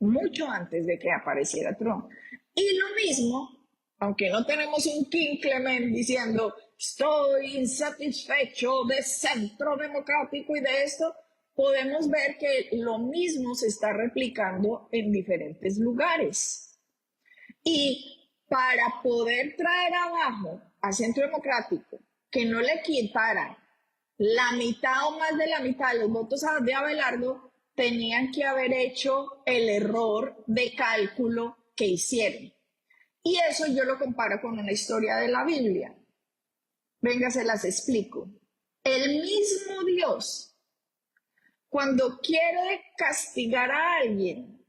mucho antes de que apareciera Trump. Y lo mismo, aunque no tenemos un King Clement diciendo, estoy insatisfecho de Centro Democrático y de esto, podemos ver que lo mismo se está replicando en diferentes lugares. Y para poder traer abajo a Centro Democrático, que no le quitaran la mitad o más de la mitad de los votos de Abelardo, tenían que haber hecho el error de cálculo que hicieron. Y eso yo lo comparo con una historia de la Biblia. Venga, se las explico. El mismo Dios, cuando quiere castigar a alguien,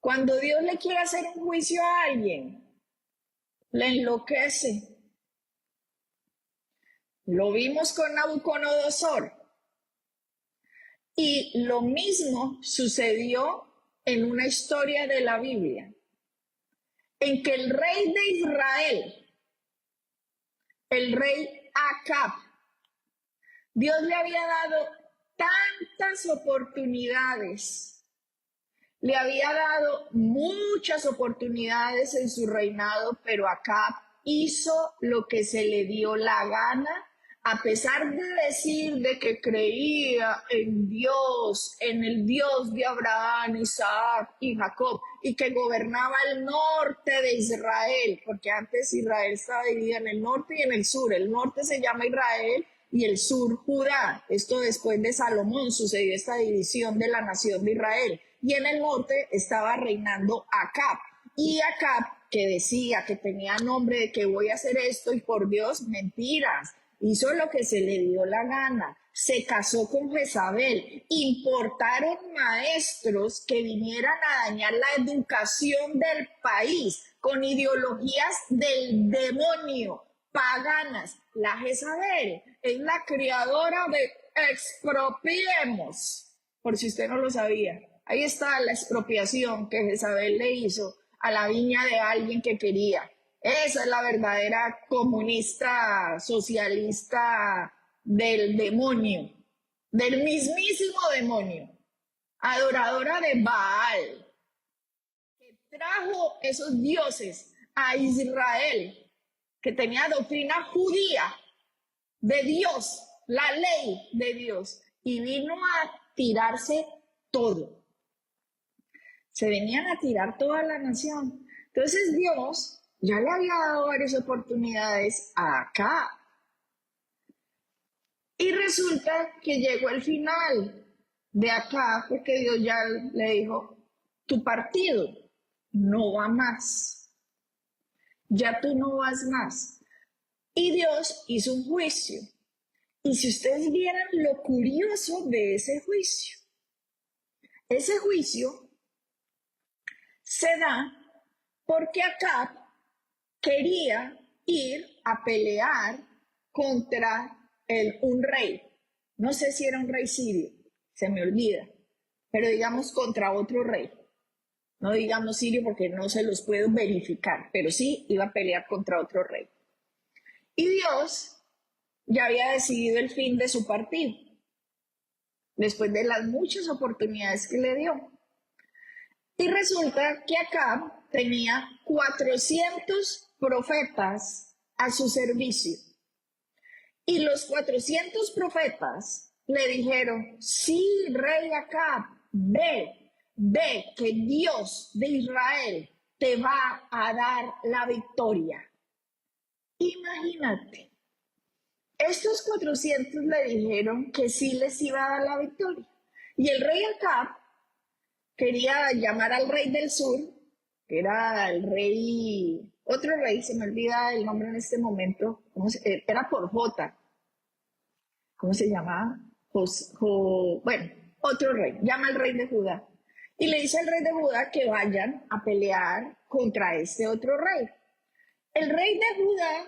cuando Dios le quiere hacer un juicio a alguien, le enloquece. Lo vimos con Nabucodonosor. Y lo mismo sucedió en una historia de la Biblia, en que el rey de Israel, el rey Acab, Dios le había dado tantas oportunidades, le había dado muchas oportunidades en su reinado, pero Acab hizo lo que se le dio la gana, a pesar de decir de que creía en Dios, en el Dios de Abraham, Isaac y Jacob, y que gobernaba el norte de Israel, porque antes Israel estaba dividida en el norte y en el sur. El norte se llama Israel y el sur Judá. Esto después de Salomón sucedió esta división de la nación de Israel. Y en el norte estaba reinando Acab. Y Acab, que decía que tenía nombre de que voy a hacer esto, y por Dios, mentiras. Hizo lo que se le dio la gana. Se casó con Jezabel. Importaron maestros que vinieran a dañar la educación del país con ideologías del demonio, paganas. La Jezabel es la creadora de expropiemos, por si usted no lo sabía. Ahí está la expropiación que Jezabel le hizo a la viña de alguien que quería. Esa es la verdadera comunista, socialista del demonio, del mismísimo demonio, adoradora de Baal, que trajo esos dioses a Israel, que tenía doctrina judía de Dios, la ley de Dios, y vino a tirarse todo. Se venían a tirar toda la nación. Entonces Dios ya le había dado varias oportunidades a Acab. Y resulta que llegó el final de Acab porque Dios ya le dijo, tu partido no va más. Ya tú no vas más. Y Dios hizo un juicio. Y si ustedes vieran lo curioso de ese juicio se da porque Acab quería ir a pelear contra un rey. No sé si era un rey sirio, se me olvida, pero digamos contra otro rey. No digamos sirio porque no se los puedo verificar, pero sí iba a pelear contra otro rey. Y Dios ya había decidido el fin de su partido, después de las muchas oportunidades que le dio. Y resulta que Acab tenía 400 profetas a su servicio. Y los 400 profetas le dijeron, sí, rey Acab, ve que Dios de Israel te va a dar la victoria. Imagínate, estos 400 le dijeron que sí les iba a dar la victoria. Y el rey Acab quería llamar al rey del sur, que era el rey, otro rey, se me olvida el nombre en este momento, era por J, ¿cómo se llamaba? Bueno, otro rey, llama al rey de Judá. Y le dice al rey de Judá que vayan a pelear contra este otro rey. El rey de Judá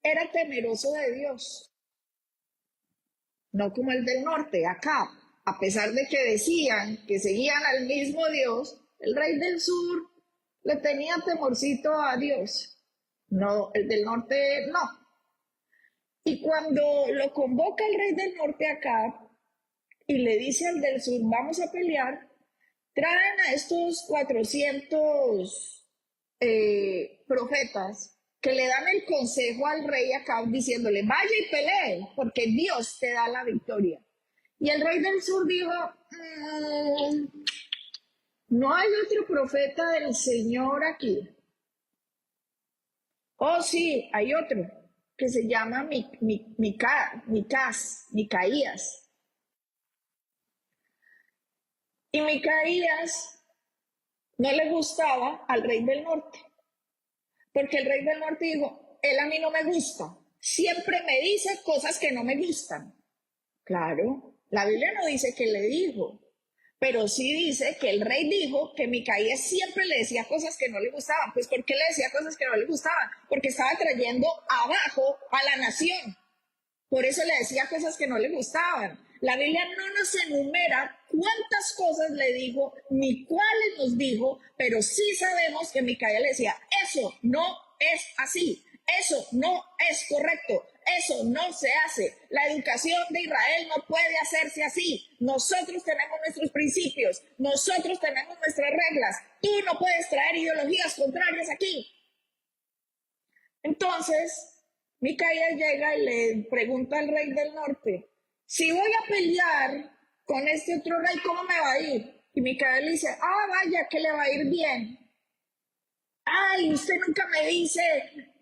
era temeroso de Dios, no como el del norte, Acab. A pesar de que decían que seguían al mismo Dios, el rey del sur le tenía temorcito a Dios. No, el del norte no. Y cuando lo convoca el rey del norte Acab y le dice al del sur, vamos a pelear, traen a estos 400 profetas que le dan el consejo al rey Acab diciéndole, vaya y pelee, porque Dios te da la victoria. Y el rey del sur dijo, no hay otro profeta del Señor aquí. Oh, sí, hay otro que se llama Micaías. Y Micaías no le gustaba al rey del norte, porque el rey del norte dijo, él a mí no me gusta, siempre me dice cosas que no me gustan. Claro, la Biblia no dice que le dijo, pero sí dice que el rey dijo que Micaías siempre le decía cosas que no le gustaban. Pues ¿por qué le decía cosas que no le gustaban? Porque estaba trayendo abajo a la nación. Por eso le decía cosas que no le gustaban. La Biblia no nos enumera cuántas cosas le dijo, ni cuáles nos dijo, pero sí sabemos que Micaías le decía, eso no es así, eso no es correcto, eso no se hace. La educación de Israel no puede hacerse así. Nosotros tenemos nuestros principios, nosotros tenemos nuestras reglas. Tú no puedes traer ideologías contrarias aquí. Entonces, Micaías llega y le pregunta al rey del norte, si voy a pelear con este otro rey, ¿cómo me va a ir? Y Micaías le dice, vaya, que le va a ir bien. Ay, usted nunca me dice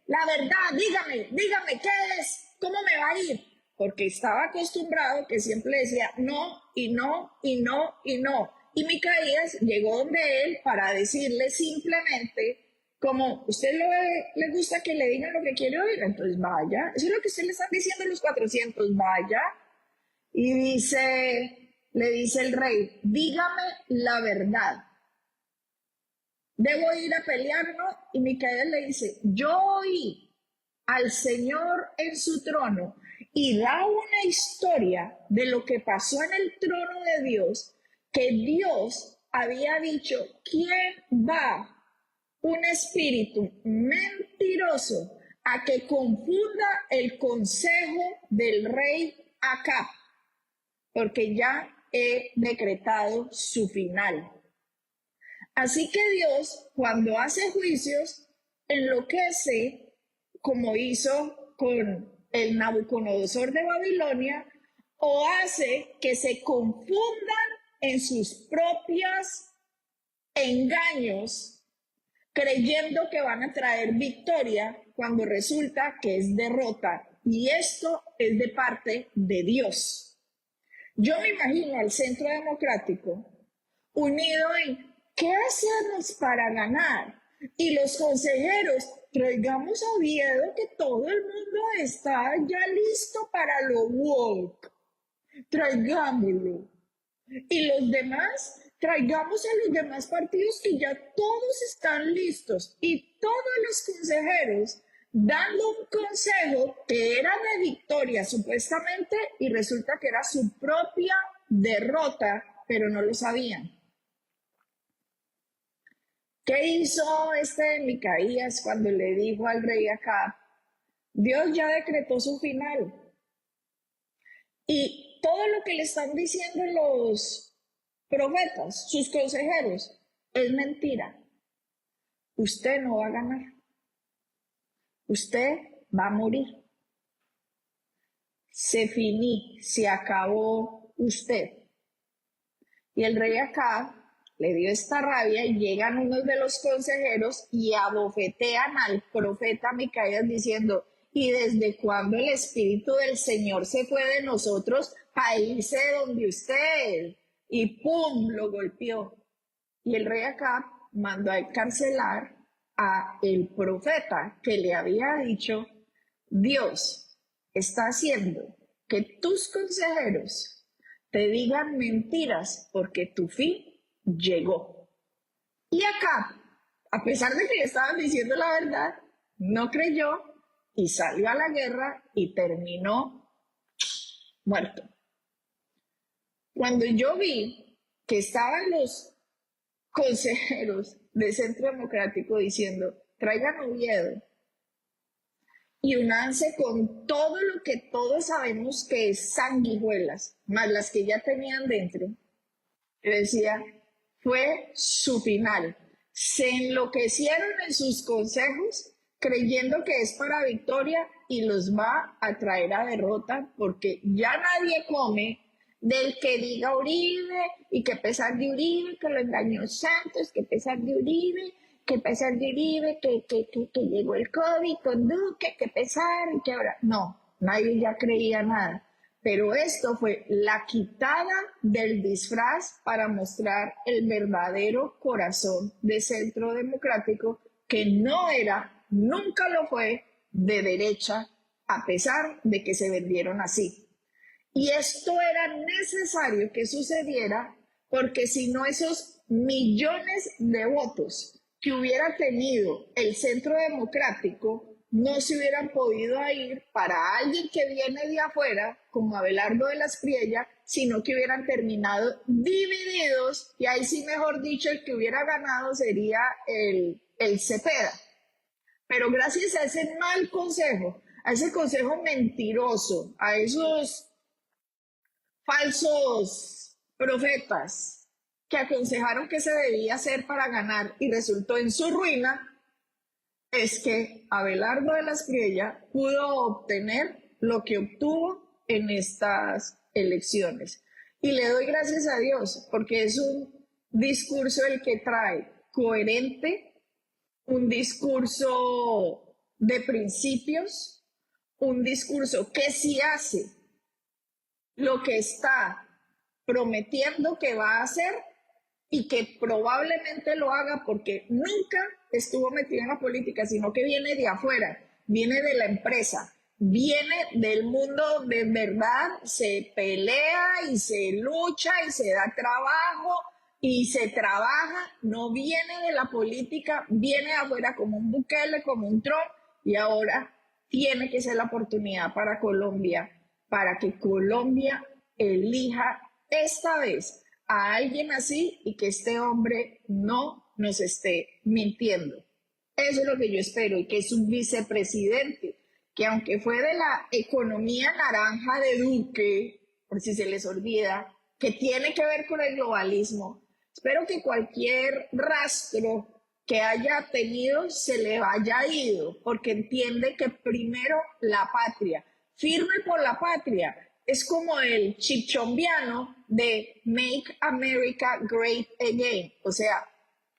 la verdad, dígame, ¿qué es? ¿Cómo me va a ir? porque estaba acostumbrado que siempre decía no y no y no y no. Y Micaías llegó donde él para decirle simplemente, como usted le gusta que le digan lo que quiere oír, entonces vaya, eso es lo que usted le están diciendo a los 400, vaya. Y le dice el rey, dígame la verdad, ¿debo ir a pelear o no? Y Micaías le dice, yo oí al Señor en su trono y da una historia de lo que pasó en el trono de Dios, que Dios había dicho, ¿quién va un espíritu mentiroso a que confunda el consejo del rey Acab? Porque ya he decretado su final. Así que Dios, cuando hace juicios, enloquece, como hizo con el Nabucodonosor de Babilonia, o hace que se confundan en sus propios engaños, creyendo que van a traer victoria cuando resulta que es derrota. Y esto es de parte de Dios. Yo me imagino al Centro Democrático unido en ¿qué hacemos para ganar? Y los consejeros, traigamos a Oviedo que todo el mundo está ya listo para lo woke. Traigámoslo. Y los demás, traigamos a los demás partidos que ya todos están listos. Y todos los consejeros dando un consejo que era de victoria supuestamente y resulta que era su propia derrota, pero no lo sabían. ¿Qué hizo Micaías cuando le dijo al rey Acab? Dios ya decretó su final. Y todo lo que le están diciendo los profetas, sus consejeros, es mentira. Usted no va a ganar. Usted va a morir. Se acabó usted. Y el rey Acab le dio esta rabia y llegan unos de los consejeros y abofetean al profeta Micaías diciendo, ¿y desde cuándo el Espíritu del Señor se fue de nosotros para irse de donde usted? Y ¡pum! Lo golpeó. Y el rey Acab mandó a encarcelar a el profeta que le había dicho, Dios está haciendo que tus consejeros te digan mentiras porque tu fin llegó. Y Acab, a pesar de que le estaban diciendo la verdad, no creyó y salió a la guerra y terminó muerto. Cuando yo vi que estaban los consejeros del Centro Democrático diciendo, traigan Oviedo y unanse con todo lo que todos sabemos que es sanguijuelas, más las que ya tenían dentro, yo decía, fue su final. Se enloquecieron en sus consejos creyendo que es para victoria y los va a traer a derrota porque ya nadie come del que diga Uribe y que pesar de Uribe, que lo engañó Santos, que pesar de Uribe, que pesar de Uribe, que llegó el COVID con Duque, que pesar y que ahora... No, nadie ya creía nada. Pero esto fue la quitada del disfraz para mostrar el verdadero corazón del Centro Democrático, que no era, nunca lo fue, de derecha, a pesar de que se vendieron así. Y esto era necesario que sucediera porque si no esos millones de votos que hubiera tenido el Centro Democrático no se hubieran podido ir para alguien que viene de afuera, como Abelardo de las Priella, sino que hubieran terminado divididos, y ahí sí, mejor dicho, el que hubiera ganado sería el Cepeda. Pero gracias a ese mal consejo, a ese consejo mentiroso, a esos falsos profetas que aconsejaron que se debía hacer para ganar y resultó en su ruina, es que Abelardo de las Priella pudo obtener lo que obtuvo en estas elecciones. Y le doy gracias a Dios porque es un discurso el que trae coherente, un discurso de principios, un discurso que sí hace lo que está prometiendo que va a hacer y que probablemente lo haga porque nunca estuvo metido en la política, sino que viene de afuera, viene de la empresa, viene del mundo de verdad, se pelea y se lucha y se da trabajo y se trabaja, no viene de la política, viene de afuera como un Bukele, como un Trump, y ahora tiene que ser la oportunidad para Colombia, para que Colombia elija esta vez a alguien así y que este hombre no nos esté mintiendo. Eso es lo que yo espero y que su vicepresidente, que aunque fue de la economía naranja de Duque, por si se les olvida, que tiene que ver con el globalismo, espero que cualquier rastro que haya tenido se le haya ido, porque entiende que primero la patria, firme por la patria, es como el chichombiano de Make America Great Again, o sea,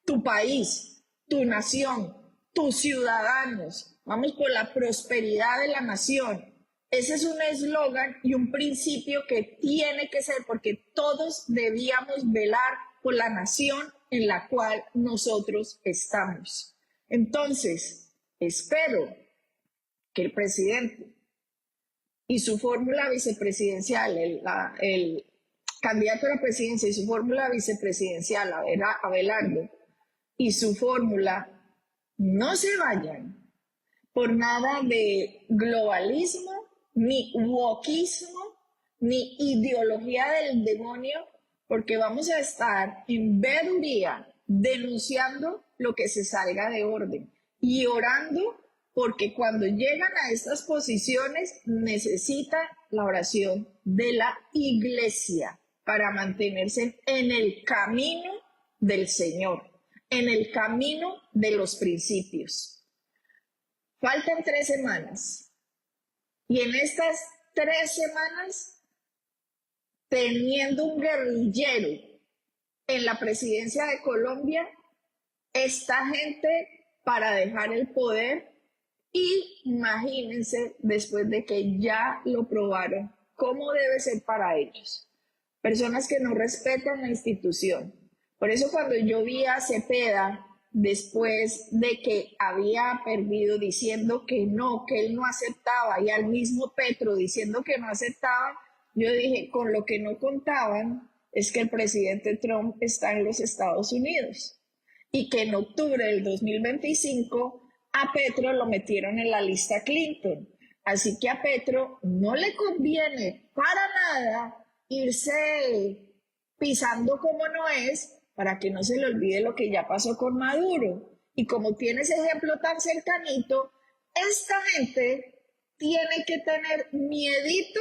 tu país, tu nación, tus ciudadanos, vamos por la prosperidad de la nación. Ese es un eslogan y un principio que tiene que ser porque todos debíamos velar por la nación en la cual nosotros estamos. Entonces, espero que el presidente y su fórmula vicepresidencial, el candidato a la presidencia y su fórmula vicepresidencial, Abelardo, y su fórmula no se vayan por nada de globalismo, ni wokismo, ni ideología del demonio, porque vamos a estar en veeduría denunciando lo que se salga de orden y orando porque cuando llegan a estas posiciones necesitan la oración de la iglesia para mantenerse en el camino del Señor, en el camino de los principios. Faltan 3 semanas y en estas 3 semanas, teniendo un guerrillero en la presidencia de Colombia, esta gente para dejar el poder. Y imagínense, después de que ya lo probaron, cómo debe ser para ellos. Personas que no respetan la institución. Por eso cuando yo vi a Cepeda, después de que había perdido, diciendo que no, que él no aceptaba, y al mismo Petro diciendo que no aceptaba, yo dije, con lo que no contaban es que el presidente Trump está en los Estados Unidos y que en octubre del 2025 a Petro lo metieron en la lista Clinton. Así que a Petro no le conviene para nada irse pisando como no es para que no se le olvide lo que ya pasó con Maduro. Y como tiene ese ejemplo tan cercanito, esta gente tiene que tener miedito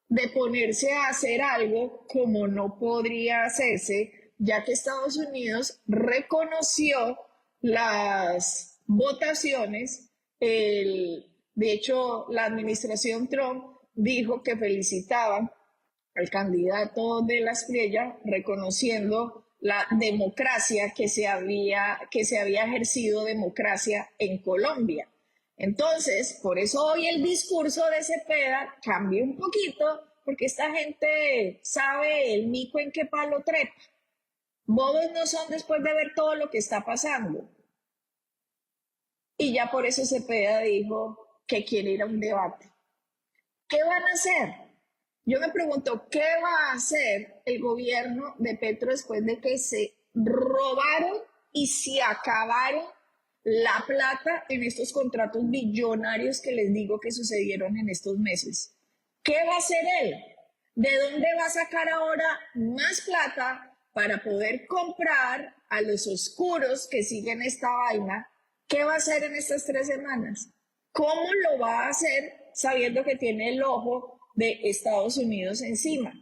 de ponerse a hacer algo como no podría hacerse, ya que Estados Unidos reconoció las votaciones. De hecho, la administración Trump dijo que felicitaban al candidato de la Espriella, reconociendo la democracia que se había ejercido democracia en Colombia. Entonces, por eso hoy el discurso de Cepeda cambia un poquito, porque esta gente sabe el mico en qué palo trepa. Bobos no son después de ver todo lo que está pasando. Y ya por eso Cepeda dijo que quiere ir a un debate. ¿Qué van a hacer? Yo me pregunto, ¿qué va a hacer el gobierno de Petro después de que se robaron y se acabaron la plata en estos contratos billonarios que les digo que sucedieron en estos meses? ¿Qué va a hacer él? ¿De dónde va a sacar ahora más plata para poder comprar a los oscuros que siguen esta vaina? ¿Qué va a hacer en estas 3 semanas? ¿Cómo lo va a hacer sabiendo que tiene el ojo de Estados Unidos encima?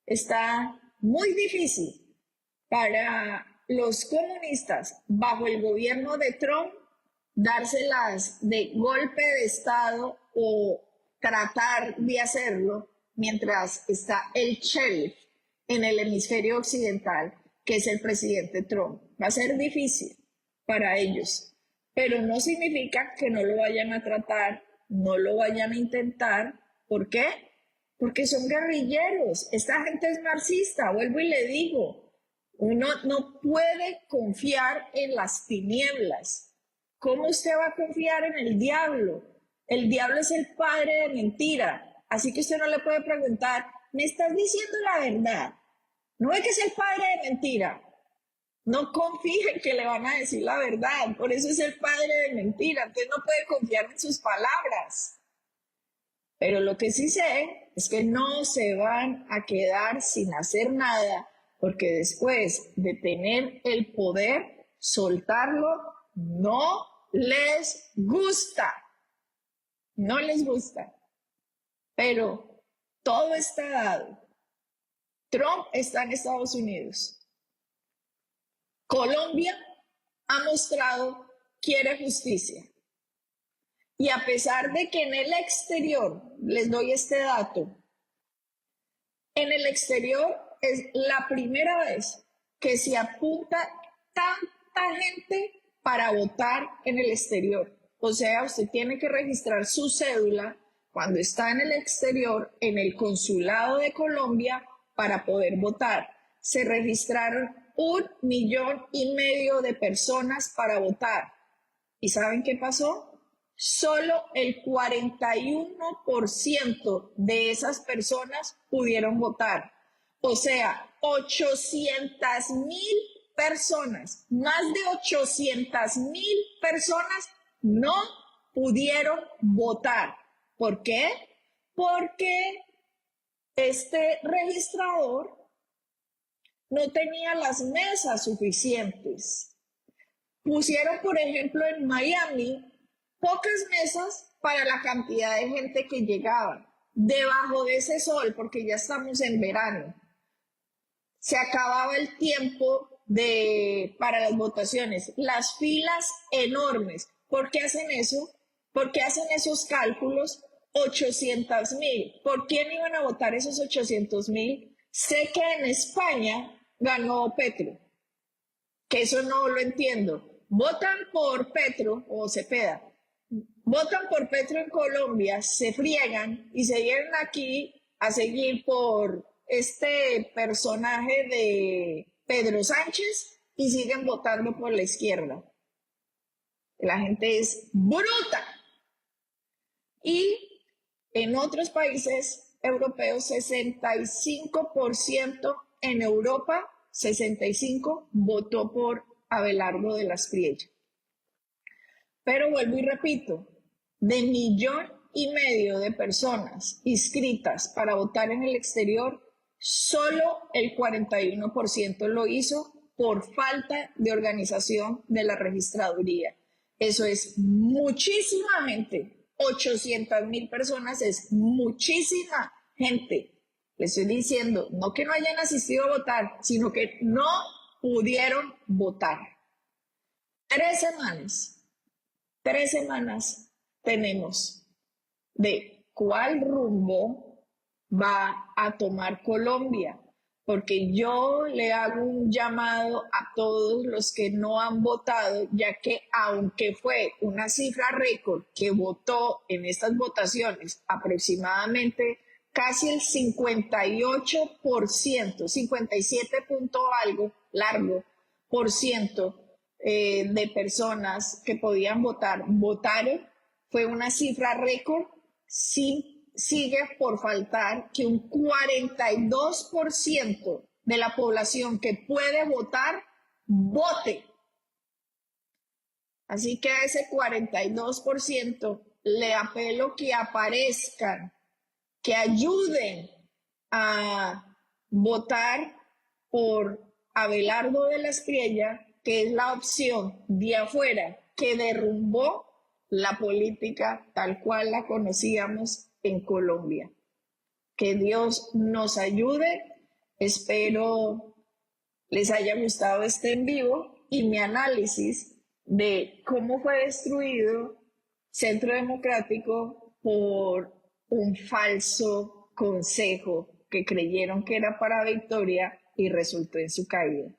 Está muy difícil para los comunistas bajo el gobierno de Trump dárselas de golpe de Estado o tratar de hacerlo mientras está el sheriff en el hemisferio occidental, que es el presidente Trump. Va a ser difícil para ellos, pero no significa que no lo vayan a tratar, no lo vayan a intentar. ¿Por qué? porque son guerrilleros. Esta gente es marxista, vuelvo y le digo. Uno no puede confiar en las tinieblas. ¿Cómo usted va a confiar en el diablo? El diablo es el padre de mentira. Así que usted no le puede preguntar, ¿me estás diciendo la verdad? No es que es el padre de mentira. No confíe en que le van a decir la verdad. Por eso es el padre de mentira. Entonces no puede confiar en sus palabras. Pero lo que sí sé es que no se van a quedar sin hacer nada, porque después de tener el poder, soltarlo no les gusta. No les gusta. Pero todo está dado. Trump está en Estados Unidos. Colombia ha mostrado quiere justicia. Y a pesar de que en el exterior, les doy este dato, en el exterior es la primera vez que se apunta tanta gente para votar en el exterior. O sea, usted tiene que registrar su cédula cuando está en el exterior, en el consulado de Colombia, para poder votar. Se registraron 1,5 millones de personas para votar. ¿Y saben qué pasó? Solo el 41% de esas personas pudieron votar. O sea, 800,000 personas, más de 800,000 personas no pudieron votar. ¿Por qué? Porque este registrador no tenía las mesas suficientes. Pusieron, por ejemplo, en Miami, pocas mesas para la cantidad de gente que llegaba. Debajo de ese sol, porque ya estamos en verano, se acababa el tiempo para las votaciones. Las filas enormes. ¿Por qué hacen eso? ¿Por qué hacen esos cálculos? 800,000. ¿Por quién iban a votar esos 800,000? Sé que en España ganó Petro, que eso no lo entiendo. Votan por Petro o Cepeda. Votan por Petro en Colombia, se friegan y se vienen aquí a seguir por este personaje de Pedro Sánchez y siguen votando por la izquierda. La gente es bruta. Y en otros países europeos, 65% en Europa, 65% votó por Abelardo de las Priellas. Pero vuelvo y repito, de 1,5 millones de personas inscritas para votar en el exterior, solo el 41% lo hizo por falta de organización de la registraduría. Eso es muchísima gente. 800,000 personas es muchísima gente. Les estoy diciendo, no que no hayan asistido a votar, sino que no pudieron votar. 3 semanas tenemos de cuál rumbo va a tomar Colombia, porque yo le hago un llamado a todos los que no han votado, ya que aunque fue una cifra récord que votó en estas votaciones, aproximadamente casi el 58%, 57 punto algo largo por ciento de personas que podían votar, votaron, fue una cifra récord. Sí, sigue por faltar que un 42% de la población que puede votar, vote. Así que a ese 42% le apelo que aparezcan, que ayuden a votar por Abelardo de las Priellas, que es la opción de afuera que derrumbó la política tal cual la conocíamos en Colombia. Que Dios nos ayude. Espero les haya gustado este en vivo y mi análisis de cómo fue destruido Centro Democrático por un falso consejo que creyeron que era para victoria y resultó en su caída.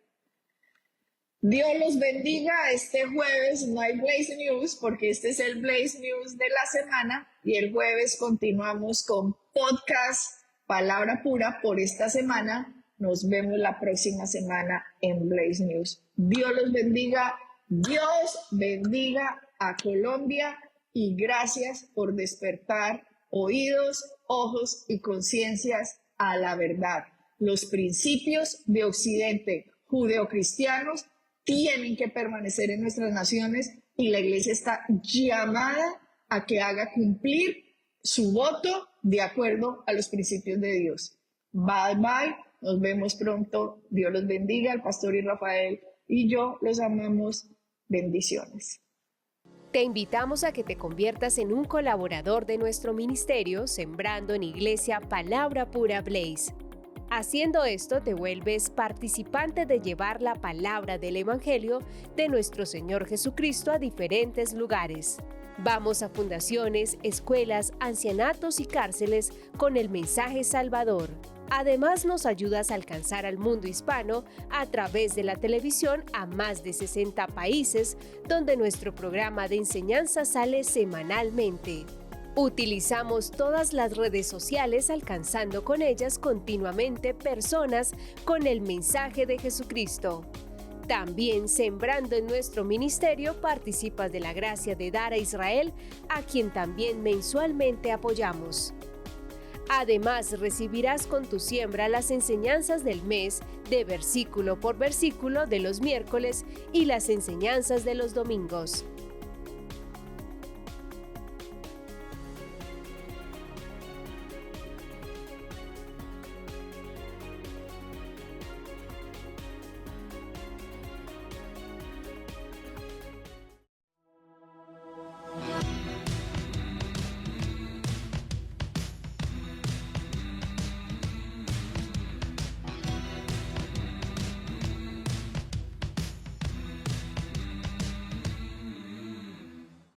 Dios los bendiga. Este jueves no hay Blaze News porque este es el Blaze News de la semana y el jueves continuamos con podcast palabra pura por esta semana. Nos vemos la próxima semana en Blaze News. Dios los bendiga, Dios bendiga a Colombia y gracias por despertar oídos, ojos y conciencias a la verdad. Los principios de Occidente judeocristianos tienen que permanecer en nuestras naciones y la Iglesia está llamada a que haga cumplir su voto de acuerdo a los principios de Dios. Bye, bye. Nos vemos pronto. Dios los bendiga. El pastor y Rafael y yo los amamos. Bendiciones. Te invitamos a que te conviertas en un colaborador de nuestro ministerio Sembrando en Iglesia Palabra Pura Blaze. Haciendo esto te vuelves participante de llevar la palabra del Evangelio de nuestro Señor Jesucristo a diferentes lugares. Vamos a fundaciones, escuelas, ancianatos y cárceles con el mensaje salvador. Además, nos ayudas a alcanzar al mundo hispano a través de la televisión a más de 60 países, donde nuestro programa de enseñanza sale semanalmente. Utilizamos todas las redes sociales alcanzando con ellas continuamente personas con el mensaje de Jesucristo. También sembrando en nuestro ministerio participas de la gracia de dar a Israel, a quien también mensualmente apoyamos. Además, recibirás con tu siembra las enseñanzas del mes de versículo por versículo de los miércoles y las enseñanzas de los domingos.